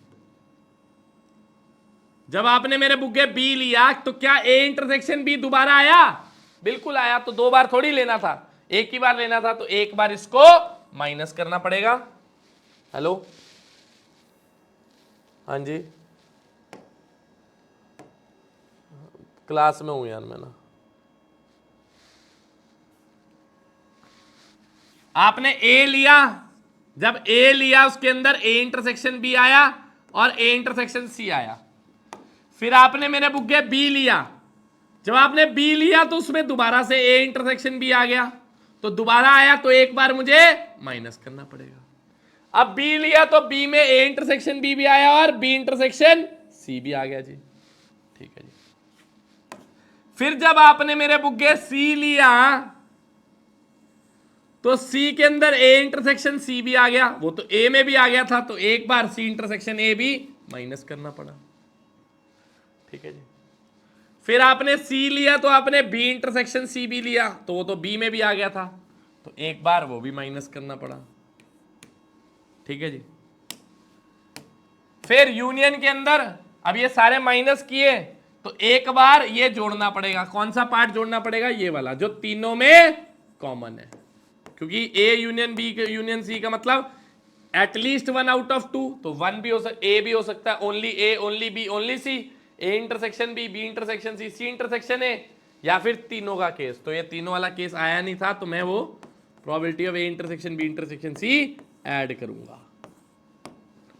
जब आपने मेरे बुग्गे बी लिया, तो क्या ए इंटरसेक्शन बी दोबारा आया? बिल्कुल आया। तो 2 बार थोड़ी लेना था, एक ही बार लेना था, तो एक बार इसको माइनस करना पड़ेगा। हेलो, हाँ जी, क्लास में हूं यार मैं ना। आपने ए लिया, जब ए लिया उसके अंदर ए इंटरसेक्शन बी आया और ए इंटरसेक्शन सी आया। फिर आपने मेरे बुग्गे बी लिया, जब आपने बी लिया तो उसमें दोबारा से ए इंटरसेक्शन बी आ गया, तो दोबारा आया, तो एक बार मुझे माइनस करना पड़ेगा। अब बी लिया तो बी में ए इंटरसेक्शन बी भी आया और बी इंटरसेक्शन सी भी आ गया जी, ठीक है जी। फिर जब आपने मेरे बुग्गे सी लिया, तो सी के अंदर ए इंटरसेक्शन सी भी आ गया, वो तो ए में भी आ गया था, तो एक बार सी इंटरसेक्शन ए भी माइनस करना पड़ा, ठीक है जी। फिर आपने सी लिया तो आपने बी इंटरसेक्शन सी भी लिया, तो वो तो बी में भी आ गया था, तो एक बार वो भी माइनस करना पड़ा, ठीक है जी। फिर यूनियन के अंदर अब ये सारे माइनस किए, तो एक बार ये जोड़ना पड़ेगा। कौन सा पार्ट जोड़ना पड़ेगा? ये वाला जो तीनों में कॉमन है, क्योंकि A union B union C का मतलब एटलीस्ट 1 आउट ऑफ 2, तो 1 भी हो सकता, ए भी हो सकता है, only A only B only C, A intersection B B intersection C C intersection A, या फिर तीनों का केस। तो ये तीनों वाला केस आया नहीं था, तो मैं वो probability of A intersection B intersection C add करूंगा,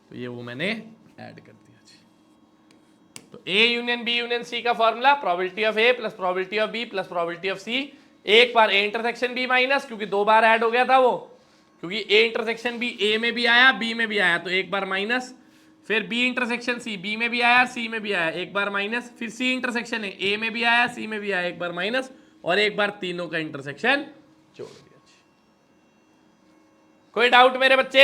तो ये वो मैंने ऐड कर दिया जी। तो A union B union C का formula probability of A plus probability of B plus probability of C, एक बार ए इंटरसेक्शन बी माइनस, क्योंकि 2 बार ऐड हो गया था वो, क्योंकि ए इंटरसेक्शन बी ए में भी आया बी में भी आया, तो एक बार माइनस। फिर बी इंटरसेक्शन सी बी में भी आया सी में भी आया, एक बार माइनस। फिर सी इंटरसेक्शन ए में भी आया सी में भी आया, एक बार माइनस, और एक बार तीनों का इंटरसेक्शन जोड़ दिया। कोई डाउट मेरे बच्चे?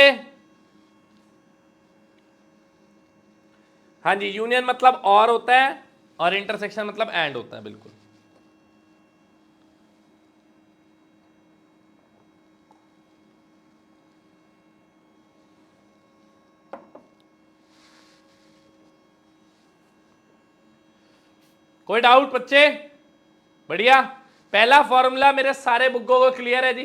हाँ जी, यूनियन मतलब और होता है और इंटरसेक्शन मतलब एंड होता है, बिल्कुल। कोई डाउट बच्चे? बढ़िया। पहला फॉर्मूला मेरे सारे बुक्कों को क्लियर है जी?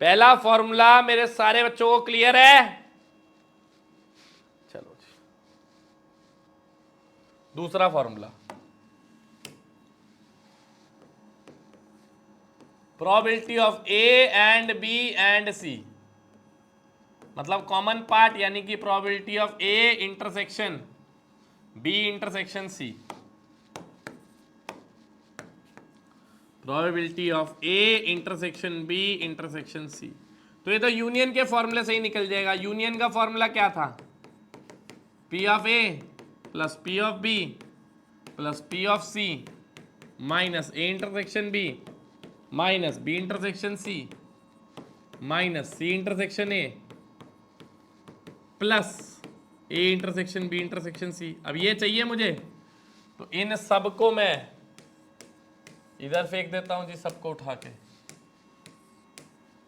पहला फॉर्मूला मेरे सारे बच्चों को क्लियर है? चलो जी, दूसरा formula, probability of A and B and C, मतलब कॉमन पार्ट, यानी कि probability of A intersection B intersection C, probability of A intersection B intersection C. तो ये तो यूनियन के फॉर्मूले से ही निकल जाएगा। यूनियन का फॉर्मूला क्या था? P of A plus P of B plus P of C minus A intersection B minus B intersection C minus C intersection A plus A intersection B intersection C. अब ये चाहिए मुझे, तो इन सब को मैं इधर फेंक देता हूं जी, सबको उठा के।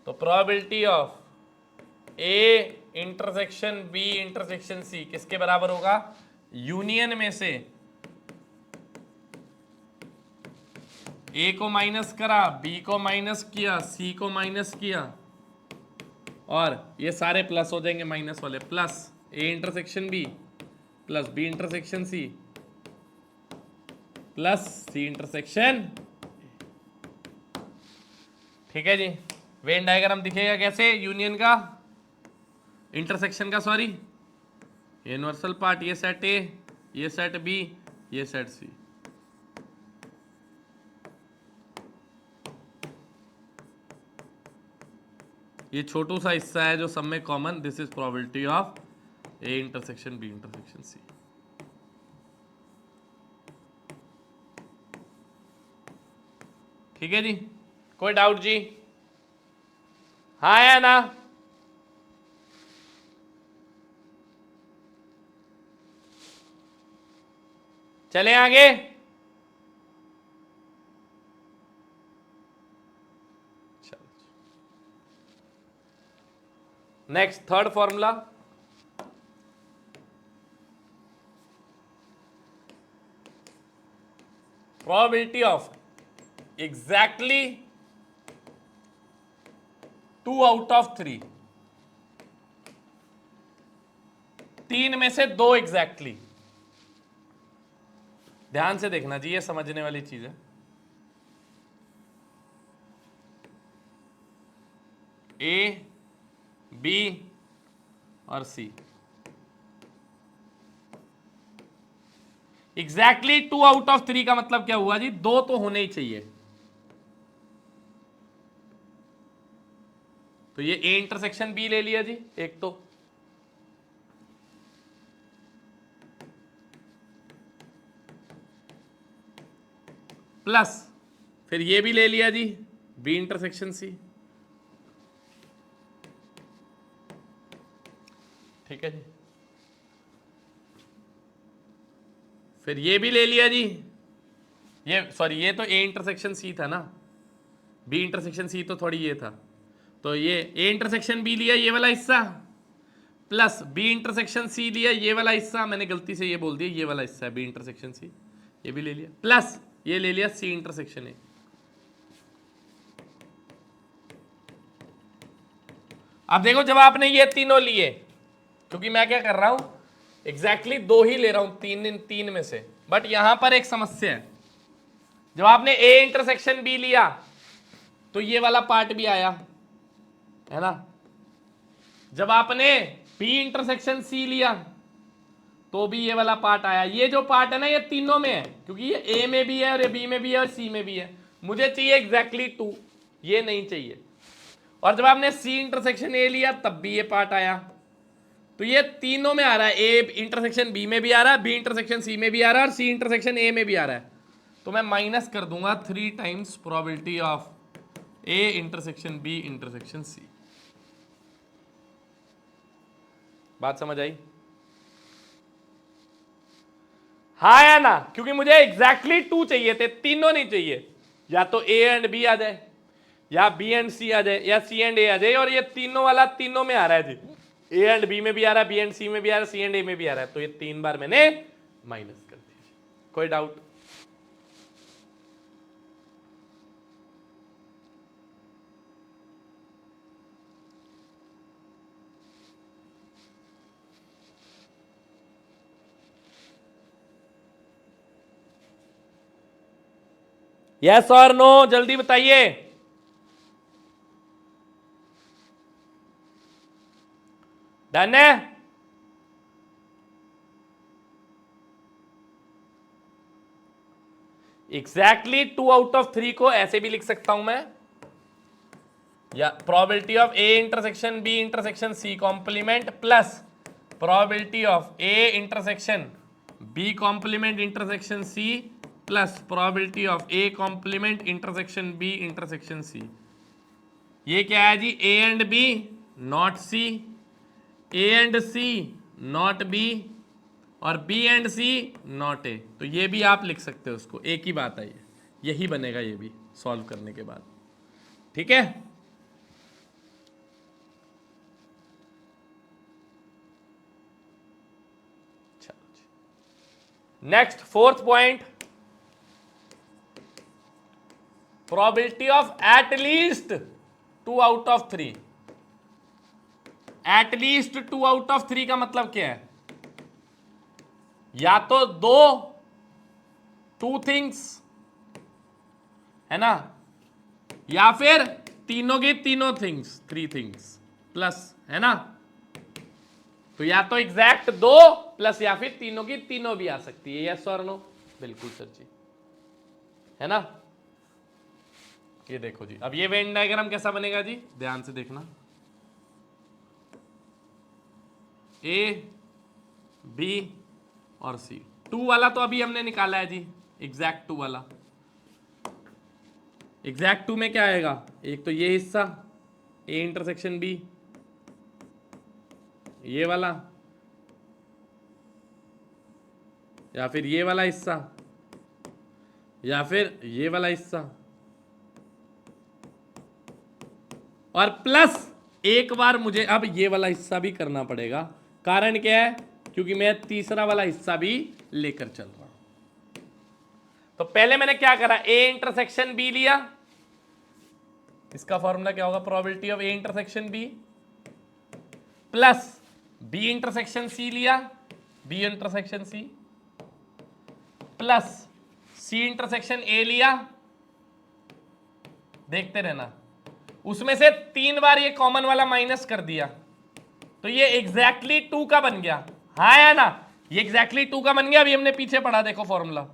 तो probability of A intersection B intersection C किसके बराबर होगा? यूनियन में से ए को माइनस करा, बी को माइनस किया, सी को माइनस किया, और ये सारे प्लस हो जाएंगे माइनस वाले, plus A intersection B plus B intersection C plus C intersection. ठीक है जी। वेन डायग्राम दिखेगा कैसे यूनियन का, इंटरसेक्शन का, सॉरी, यूनिवर्सल पार्ट, ये सेट ए, ये सेट बी, ये सेट सी। ये छोटू सा हिस्सा है जो सब में common, this is probability of A intersection B intersection C. ठीक है जी, कोई डाउट जी? हाँ या ना? चले आगे। Next third formula, probability of exactly 2 out of 3, 3 में से 2 एग्जैक्टली। ध्यान से देखना जी, ये समझने वाली चीज है। ए बी और सी एग्जैक्टली 2 आउट ऑफ 3 का मतलब क्या हुआ जी? 2 तो होने ही चाहिए। तो ये ए इंटरसेक्शन बी ले लिया जी एक, तो प्लस फिर ये भी ले लिया जी बी इंटरसेक्शन सी। ठीक है जी, फिर ये भी ले लिया जी, ये सॉरी, ये तो ए इंटरसेक्शन सी था ना, बी इंटरसेक्शन सी तो थोड़ी ये था, तो ये ए इंटरसेक्शन बी लिया ये वाला हिस्सा, प्लस बी इंटरसेक्शन सी लिया ये वाला हिस्सा, मैंने गलती से ये बोल दिया ये वाला हिस्सा है बी इंटरसेक्शन सी, ये भी ले लिया, प्लस ये ले लिया सी इंटरसेक्शन ए। अब देखो, जब आपने ये तीनों लिए, क्योंकि मैं क्या कर रहा हूं, एग्जैक्टली 2 ही ले रहा हूं 3 में से, बट यहां पर एक समस्या है। जब आपने ए इंटरसेक्शन बी लिया तो ये वाला पार्ट भी आया है ना, जब आपने बी इंटरसेक्शन सी लिया तो भी ये वाला पार्ट आया। ये जो पार्ट है ना, ये तीनों में है, क्योंकि ये ए में भी है और ये बी में भी है और सी में भी है। मुझे चाहिए एग्जैक्टली 2, ये नहीं चाहिए। और जब आपने सी इंटरसेक्शन ए लिया तब भी ये पार्ट आया, तो ये तीनों में आ रहा है, ए इंटरसेक्शन बी में भी आ रहा है, बी इंटरसेक्शन सी में भी आ रहा है और सी इंटरसेक्शन ए में भी आ रहा है। तो मैं माइनस कर दूंगा 3 times probability of A intersection B intersection C. बात समझ आई? हाँ या ना? क्योंकि मुझे एग्जैक्टली 2 चाहिए थे, तीनों नहीं चाहिए। या तो ए एंड बी आ जाए, या बी एंड सी आ जाए, या सी एंड ए आ जाए, और ये तीनों वाला तीनों में आ रहा है जी, ए एंड बी में भी आ रहा है, बी एंड सी में भी आ रहा है, सी एंड ए में भी आ रहा है, तो ये 3 बार मैंने माइनस कर दिया। कोई डाउट? यस और नो, जल्दी बताइए। डन है? एग्जैक्टली 2 आउट ऑफ 3 को ऐसे भी लिख सकता हूं मैं, या probability of A intersection B intersection C complement plus probability of A intersection B complement intersection C plus probability of A complement intersection B intersection C. ये क्या है जी? A and B not C, A and C not B और B and C not A. तो ये भी आप लिख सकते हो, उसको एक ही बात आई है, यही बनेगा ये भी सॉल्व करने के बाद। ठीक है, next fourth point, probability of at least 2 out of 3। At least 2 out of 3 का मतलब क्या है? या तो दो 2 थिंग्स है ना, या फिर तीनों की तीनों थिंग्स 3 थिंग्स प्लस, है ना। तो या तो एग्जैक्ट 2 प्लस या फिर तीनों की तीनों भी आ सकती है, यस और नो? बिल्कुल सर जी, है ना। ये देखो जी, अब ये वेन डायग्राम कैसा बनेगा जी, ध्यान से देखना। ए बी और सी, 2 वाला तो अभी हमने निकाला है जी, एग्जैक्ट 2 वाला। एग्जैक्ट 2 में क्या आएगा? एक तो ये हिस्सा ए इंटरसेक्शन बी, ये वाला, या फिर ये वाला हिस्सा, या फिर ये वाला हिस्सा, और प्लस एक बार मुझे अब ये वाला हिस्सा भी करना पड़ेगा। कारण क्या है? क्योंकि मैं तीसरा वाला हिस्सा भी लेकर चल रहा हूं। तो पहले मैंने क्या करा? ए इंटरसेक्शन बी लिया, इसका फॉर्मूला क्या होगा? Probability of A intersection B plus B intersection C लिया, B intersection C plus C intersection A लिया। देखते रहना, उसमें से 3 बार ये कॉमन वाला माइनस कर दिया, तो ये एग्जैक्टली 2 का बन गया, हाँ या ना? ये एग्जैक्टली 2 का बन गया। अभी हमने पीछे पढ़ा, देखो फॉर्मूला,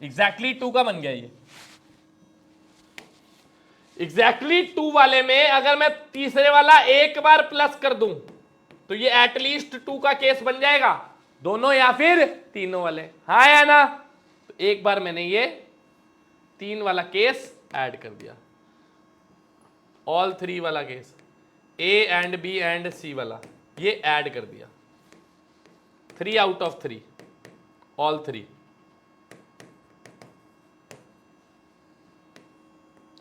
एग्जैक्टली 2 का बन गया। ये एग्जैक्टली 2 वाले में अगर मैं तीसरे वाला एक बार प्लस कर दूं तो ये एटलीस्ट 2 का केस बन जाएगा, दोनों या फिर तीनों वाले, हाँ या ना? तो एक बार मैंने ये 3 वाला केस ऐड कर दिया, ऑल 3 वाला case, A and B and C वाला, ये ऐड कर दिया। 3 out of 3, all 3,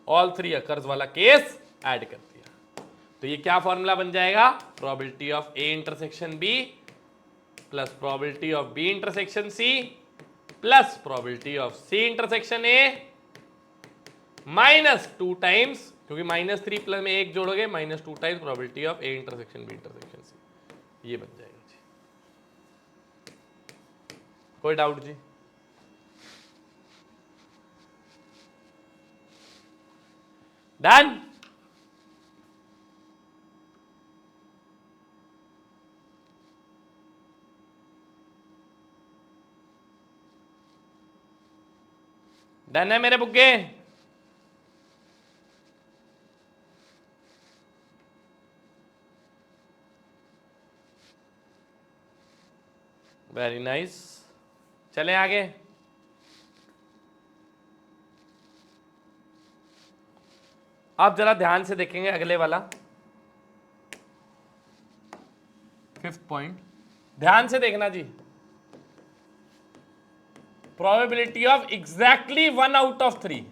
all 3 occurs वाला केस ऐड कर दिया। तो ये क्या फॉर्मूला बन जाएगा? Probability of A intersection B plus probability of B intersection C plus probability of C intersection A minus 2 times, क्योंकि -3 प्लस में 1 जोड़ोगे, -2 times probability of A intersection B intersection C. ये बन जाएगा जी। कोई डाउट जी? डन? डन है मेरे बुग्गे? Very nice, चलें आगे। आप जरा ध्यान से देखेंगे अगले वाला 5th पॉइंट, ध्यान से देखना जी। Probability of exactly 1 out of 3।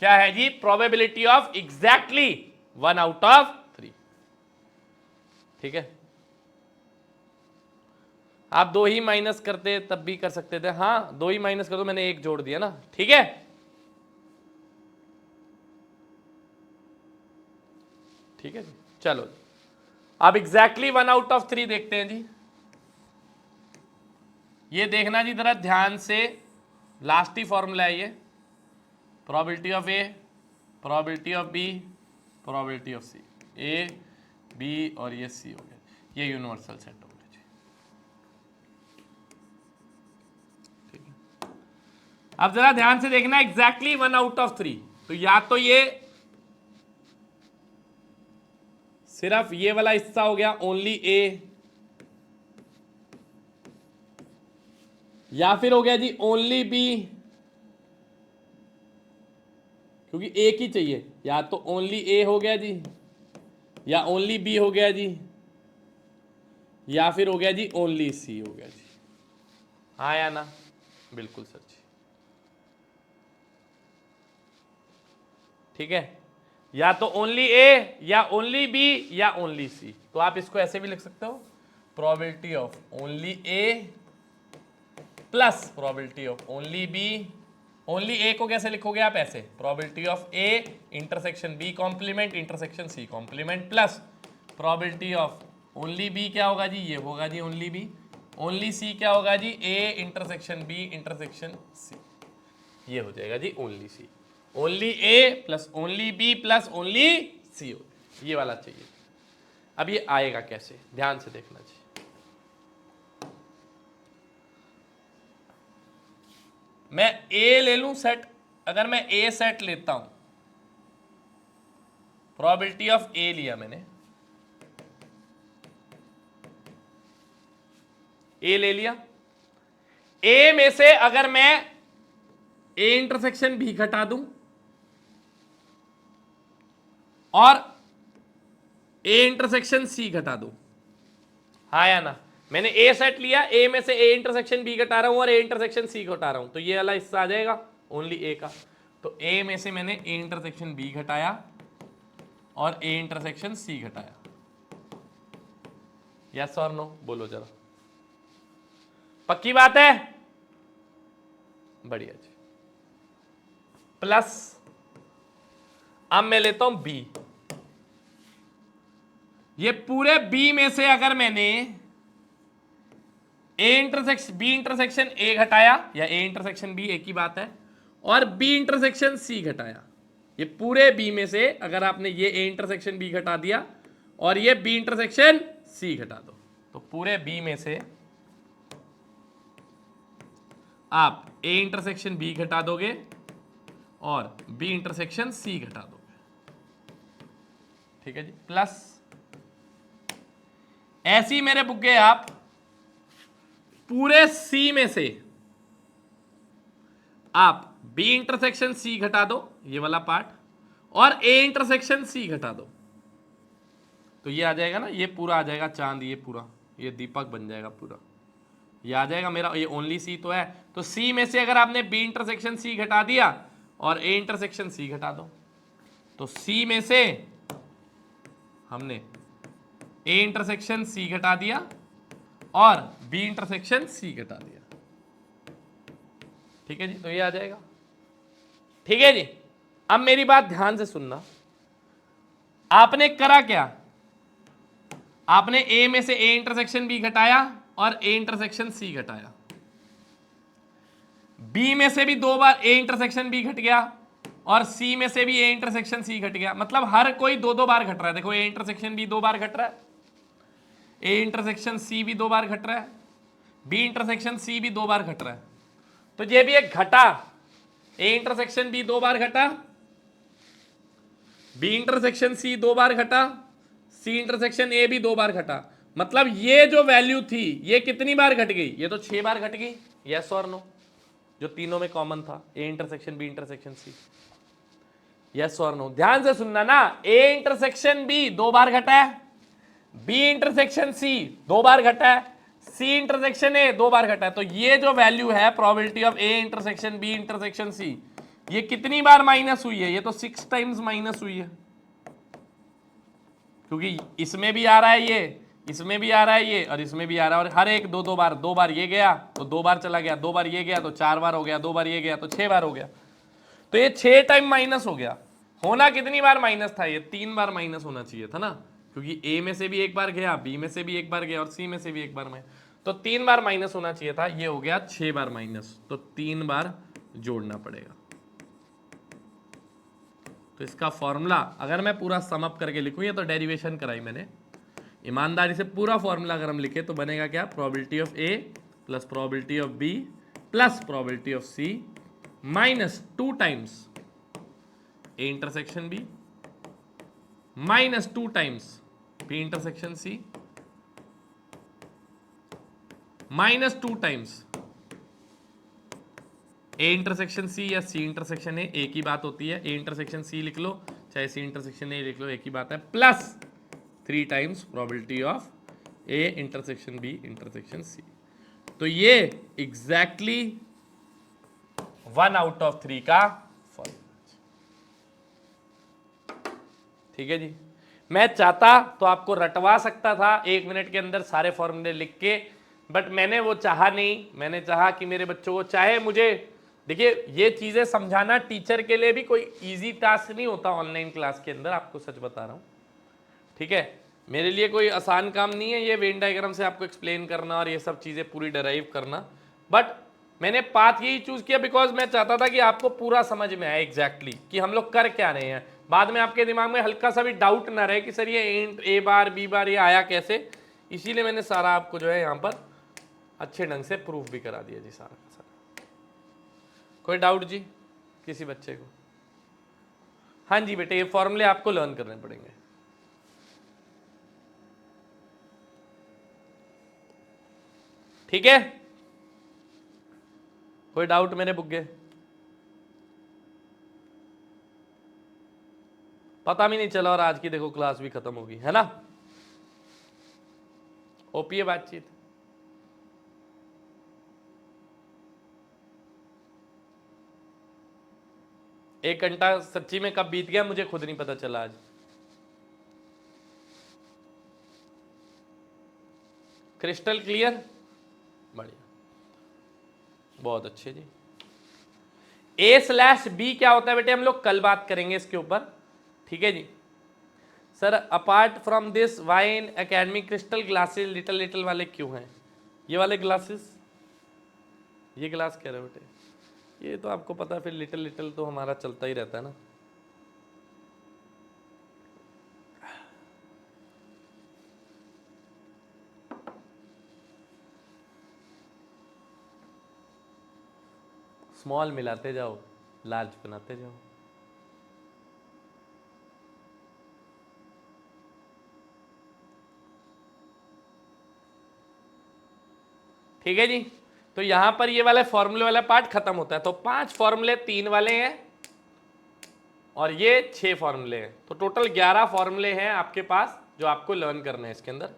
क्या है जी? Probability of exactly 1 out of 3। ठीक है, आप 2 ही माइनस करते तब भी कर सकते थे, हाँ 2 ही माइनस कर दो, मैंने 1 जोड़ दिया ना, ठीक है। ठीक है जी, चलो अब एग्जैक्टली 1 आउट ऑफ 3 देखते हैं जी। ये देखना जी जरा ध्यान से, लास्ट ही फॉर्मूला है ये, probability of A, probability of B, probability of C, A B और ये सी हो गया, ये यूनिवर्सल सेट हो गया जी। ठीक है, अब जरा ध्यान से देखना, एग्जैक्टली 1 आउट ऑफ 3, तो या तो ये सिर्फ ये वाला हिस्सा हो गया ओनली ए, या फिर हो गया जी ओनली बी, क्योंकि एक ही चाहिए, या तो ओनली ए हो गया जी, या ओनली बी हो गया जी, या फिर हो गया जी ओनली सी हो गया जी। हाँ या ना? बिल्कुल सर जी। ठीक है, या तो ओनली ए या ओनली बी या ओनली सी। तो आप इसको ऐसे भी लिख सकते हो, probability of only A plus probability of only B. Only A को कैसे लिखोगे आप? ऐसे, probability of A intersection B complement intersection C complement plus probability of only B क्या होगा जी? ये होगा जी ओनली बी। ओनली सी क्या होगा जी? A intersection B intersection C, ये हो जाएगा जी only C. Only A plus only B plus only C हो, ये वाला चाहिए। अब ये आएगा कैसे, ध्यान से देखना जी। मैं ए ले लूं सेट, अगर मैं ए सेट लेता हूं, प्रोबेबिलिटी ऑफ ए लिया मैंने, ए ले लिया, ए में से अगर मैं ए इंटरसेक्शन बी घटा दूं और ए इंटरसेक्शन सी घटा दूं, हाँ या ना? मैंने ए सेट लिया, ए में से ए इंटरसेक्शन बी घटा रहा हूं और ए इंटरसेक्शन सी घटा रहा हूं, तो ये वाला हिस्सा आ जाएगा ओनली ए का। तो ए में से मैंने ए इंटरसेक्शन बी घटाया और ए इंटरसेक्शन सी घटाया, यस और नो? बोलो जरा, पक्की बात है? बढ़िया जी। प्लस अब मैं लेता हूं बी, ये पूरे बी में से अगर मैंने A intersection B intersection A घटाया, या ए इंटरसेक्शन बी, एक ही बात है, और बी इंटरसेक्शन सी घटाया, ये पूरे बी में से अगर आपने ये ए इंटरसेक्शन बी घटा दिया और ये बी इंटरसेक्शन सी घटा दो, तो पूरे बी में से आप ए इंटरसेक्शन बी घटा दोगे और बी इंटरसेक्शन सी घटा दोगे, ठीक है जी। प्लस ऐसे ही मेरे बुक गए आप पूरे सी में से आप बी इंटरसेक्शन सी घटा दो, ये वाला पार्ट, और ए इंटरसेक्शन सी घटा दो, तो ये आ जाएगा ना, ये पूरा आ जाएगा चांद, ये पूरा, ये दीपक बन जाएगा पूरा, ये आ जाएगा मेरा, ये ओनली सी तो है। तो सी में से अगर आपने बी इंटरसेक्शन सी घटा दिया और ए इंटरसेक्शन सी घटा दो, तो सी में से हमने ए इंटरसेक्शन सी घटा दिया और बी इंटरसेक्शन सी घटा दिया, ठीक है जी। तो ये आ जाएगा, ठीक है जी। अब मेरी बात ध्यान से सुनना, आपने करा क्या? आपने ए में से ए इंटरसेक्शन बी घटाया और ए इंटरसेक्शन सी घटाया, बी में से भी 2 बार ए इंटरसेक्शन बी घट गया और सी में से भी ए इंटरसेक्शन सी घट गया, मतलब हर कोई 2-2 बार घट रहा है। देखो, ए इंटरसेक्शन बी 2 बार घट रहा है, ए इंटरसेक्शन सी भी 2 बार घट रहा है, बी इंटरसेक्शन सी भी 2 बार घट रहा है, तो ये भी एक घटा, ए इंटरसेक्शन बी 2 बार घटा, बी इंटरसेक्शन सी 2 बार घटा, सी इंटरसेक्शन ए भी 2 बार घटा, मतलब ये जो वैल्यू थी ये कितनी बार घट गई? ये तो 6 बार घट गई, यस और नो? जो तीनों में कॉमन था, A intersection B intersection C, yes और नो? ध्यान से सुनना ना, ए इंटरसेक्शन बी 2 बार घटा है, बी इंटरसेक्शन सी 2 बार घटा है, सी इंटरसेक्शन ए 2 बार घटा है, तो ये जो वैल्यू है probability of A intersection B intersection C, ये कितनी बार माइनस हुई है? ये तो 6 टाइम्स माइनस हुई है, क्योंकि इसमें भी आ रहा है ये, इसमें भी आ रहा है ये, और इसमें भी आ रहा है, और हर एक 2-2 बार, 2 बार ये गया तो 2 बार चला गया, 2 बार ये गया तो 4 बार हो गया, 2 बार ये गया तो 6 बार हो गया, तो ये 6 टाइम माइनस हो गया। होना कितनी बार माइनस था? ये 3 बार माइनस होना चाहिए था ना, क्योंकि ए में से भी 1 बार गया, बी में से भी 1 बार गया और सी में से भी 1 बार में, तो 3 बार माइनस होना चाहिए था, ये हो गया 6 बार माइनस, तो 3 बार जोड़ना पड़ेगा। तो इसका फॉर्मूला अगर मैं पूरा सम अप करके लिखूं, ये तो डेरिवेशन कराई मैंने, ईमानदारी से पूरा फॉर्मूला अगर हम लिखे तो बनेगा क्या? Probability of A plus probability of B plus probability of C minus 2 times A intersection B minus 2 times B intersection C minus 2 times A intersection C या सी इंटरसेक्शन ए, एक ही बात होती है। ए इंटरसेक्शन सी लिख लो चाहे सी इंटरसेक्शन ए लिख लो, एक ही बात है। Plus 3 times probability of A intersection B intersection C. तो ये एग्जैक्टली 1 आउट ऑफ 3 का फॉर्मूला। ठीक है जी। मैं चाहता तो आपको रटवा सकता था 1 मिनट के अंदर सारे फॉर्मूले लिख के, बट मैंने वो चाहा नहीं। मैंने चाहा कि मेरे बच्चों को, चाहे मुझे, देखिए ये चीजें समझाना टीचर के लिए भी कोई इजी टास्क नहीं होता ऑनलाइन क्लास के अंदर, आपको सच बता रहा हूं। ठीक है, मेरे लिए कोई आसान काम नहीं है ये वेन डायग्राम से आपको एक्सप्लेन करना और ये सब चीजें पूरी डराइव करना, बट मैंने पाथ यही चूज किया बिकॉज मैं चाहता था कि आपको पूरा समझ में आए एग्जैक्टली कि हम लोग कर क्या रहे हैं। बाद में आपके दिमाग में हल्का सा भी डाउट ना रहे कि सर ये ए बार बी बार ये आया कैसे, इसीलिए मैंने सारा आपको जो है यहाँ पर अच्छे ढंग से प्रूफ भी करा दिया जी सारा का सारा। कोई डाउट जी किसी बच्चे को? हाँ जी बेटे, ये फॉर्मूले आपको लर्न करने पड़ेंगे। ठीक है, कोई डाउट मेरे बुग्गे? पता भी नहीं चला और आज की देखो क्लास भी खत्म होगी, है ना। ओपीए बातचीत। एक घंटा सच्ची में कब बीत गया मुझे खुद नहीं पता चला आज। क्रिस्टल क्लियर, बढ़िया, बहुत अच्छे जी। A/B क्या होता है बेटे, हम लोग कल बात करेंगे इसके ऊपर। ठीक है जी। Sir apart from this why in academic crystal glasses little little वाले क्यों हैं? ये वाले ग्लासेस, ये ग्लास कह रहे हो बेटे, ये तो आपको पता है, फिर लिटिल लिटिल तो हमारा चलता ही रहता है ना। स्मॉल मिलाते जाओ, लार्ज बनाते जाओ। ठीक है जी। तो यहां पर ये वाला फॉर्मूले वाला पार्ट खत्म होता है। तो 5 फॉर्मूले 3 वाले हैं और ये 6 फॉर्मूले हैं, तो टोटल 11 फॉर्मूले हैं आपके पास जो आपको लर्न करने हैं इसके अंदर।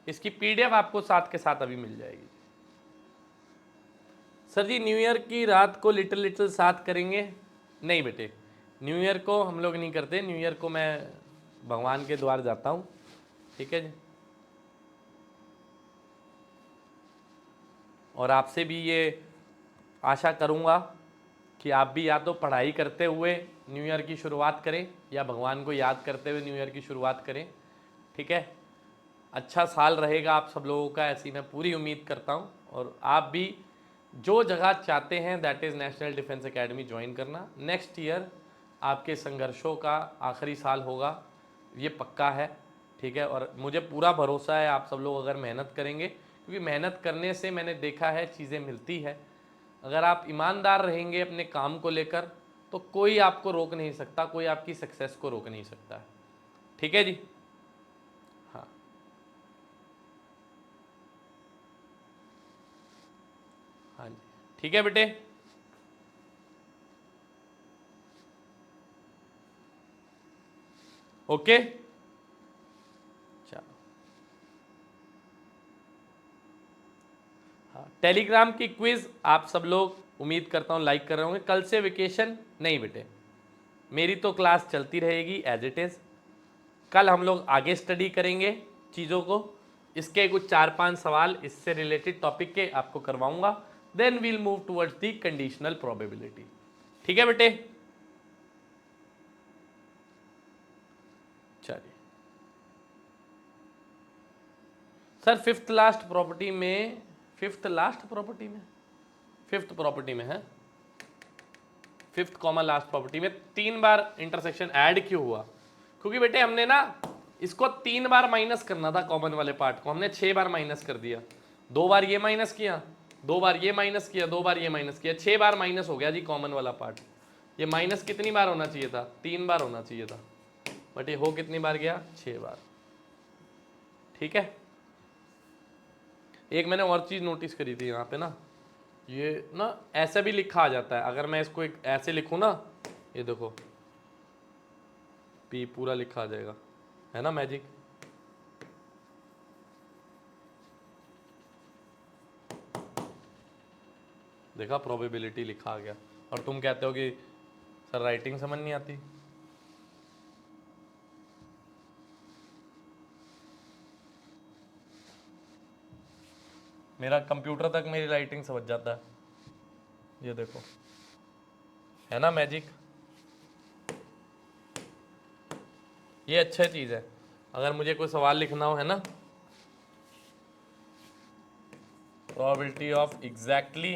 इसकी पीडीएफ आपको साथ के साथ अभी मिल जाएगी। सर जी न्यू ईयर की रात को लिटिल लिटिल साथ करेंगे? नहीं बेटे, न्यू ईयर को हम लोग नहीं करते। न्यू ईयर को मैं भगवान के द्वार जाता हूँ। ठीक है जी। और आपसे भी ये आशा करूँगा कि आप भी या तो पढ़ाई करते हुए न्यू ईयर की शुरुआत करें या भगवान को याद करते हुए न्यू ईयर की शुरुआत करें। ठीक है, अच्छा साल रहेगा आप सब लोगों का, ऐसी मैं पूरी उम्मीद करता हूँ। और आप भी जो जगह चाहते हैं that is national defence academy join करना। नेक्स्ट ईयर आपके संघर्षों का आखिरी साल होगा, ये पक्का है। ठीक है, और मुझे पूरा भरोसा है आप सब लोग अगर मेहनत करेंगे, क्योंकि मेहनत करने से मैंने देखा है चीज़ें मिलती है। अगर आप ईमानदार रहेंगे अपने काम को लेकर तो कोई आपको रोक नहीं सकता, कोई आपकी सक्सेस को रोक नहीं सकता है। ठीक है जी। हाँ हाँ जी, ठीक है बेटे। ओके चलो। हाँ, टेलीग्राम की क्विज आप सब लोग उम्मीद करता हूँ लाइक कर रहे होंगे। कल से वेकेशन नहीं बेटे, मेरी तो क्लास चलती रहेगी एज इट इज़। कल हम लोग आगे स्टडी करेंगे चीज़ों को, इसके कुछ 4-5 सवाल इससे रिलेटेड टॉपिक के आपको करवाऊंगा। Then we'll move towards the conditional probability. ठीक है बेटे, चलिए। सर फिफ्थ लास्ट प्रॉपर्टी में, फिफ्थ प्रॉपर्टी में है, फिफ्थ कॉमन लास्ट प्रॉपर्टी में 3 बार इंटरसेक्शन ऐड क्यों हुआ? क्योंकि बेटे हमने ना इसको 3 बार माइनस करना था, कॉमन वाले पार्ट को हमने 6 बार माइनस कर दिया। 2 बार ये माइनस किया 2 बार ये माइनस किया, 2 बार ये माइनस किया, 6 बार माइनस हो गया जी कॉमन वाला पार्ट। ये माइनस कितनी बार होना चाहिए था? 3 बार होना चाहिए था, बट ये हो कितनी बार गया? 6 बार। ठीक है। एक मैंने और चीज नोटिस करी थी यहाँ पे ना, ये ना ऐसे भी लिखा आ जाता है। अगर मैं इसको एक ऐसे लिखूं ना, ये देखो पी पूरा लिखा आ जाएगा, है ना मैजिक। देखा, प्रोबेबिलिटी लिखा आ गया। और तुम कहते हो कि सर राइटिंग समझ नहीं आती। मेरा कंप्यूटर तक मेरी राइटिंग समझ जाता है, ये देखो, है ना मैजिक। ये अच्छा चीज़ है। अगर मुझे कोई सवाल लिखना हो, है ना, probability of exactly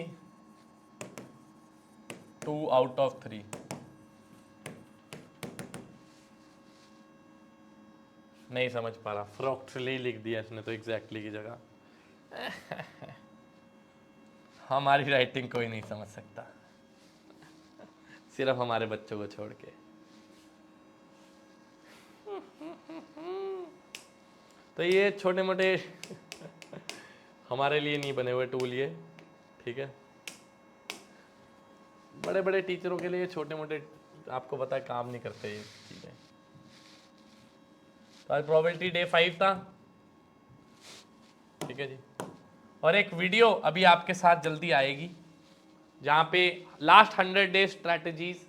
2 out of 3, नहीं समझ पा रहा, फ्रॉक्चुअली लिख दिया इसने तो एग्जैक्टली की जगह। हमारी राइटिंग कोई नहीं समझ सकता, सिर्फ हमारे बच्चों को छोड़ के। तो ये छोटे मोटे हमारे लिए नहीं बने हुए टूल ये, ठीक है। बड़े बड़े टीचरों के लिए छोटे मोटे, आपको पता है, काम नहीं करते ये चीज़ें। तो आज प्रोबेबिलिटी डे 5 था, ठीक है जी। और एक वीडियो अभी आपके साथ जल्दी आएगी, जहाँ पे लास्ट 100 डे स्ट्रैटेजीज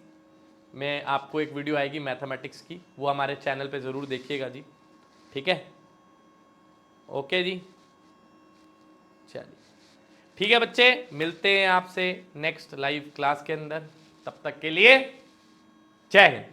में आपको एक वीडियो आएगी मैथमेटिक्स की, वो हमारे चैनल पे ज़रूर देखिएगा जी, ठीक है। ओके जी, चलिए ठीक है बच्चे, मिलते हैं आपसे नेक्स्ट लाइव क्लास के अंदर। तब तक के लिए जय हिंद।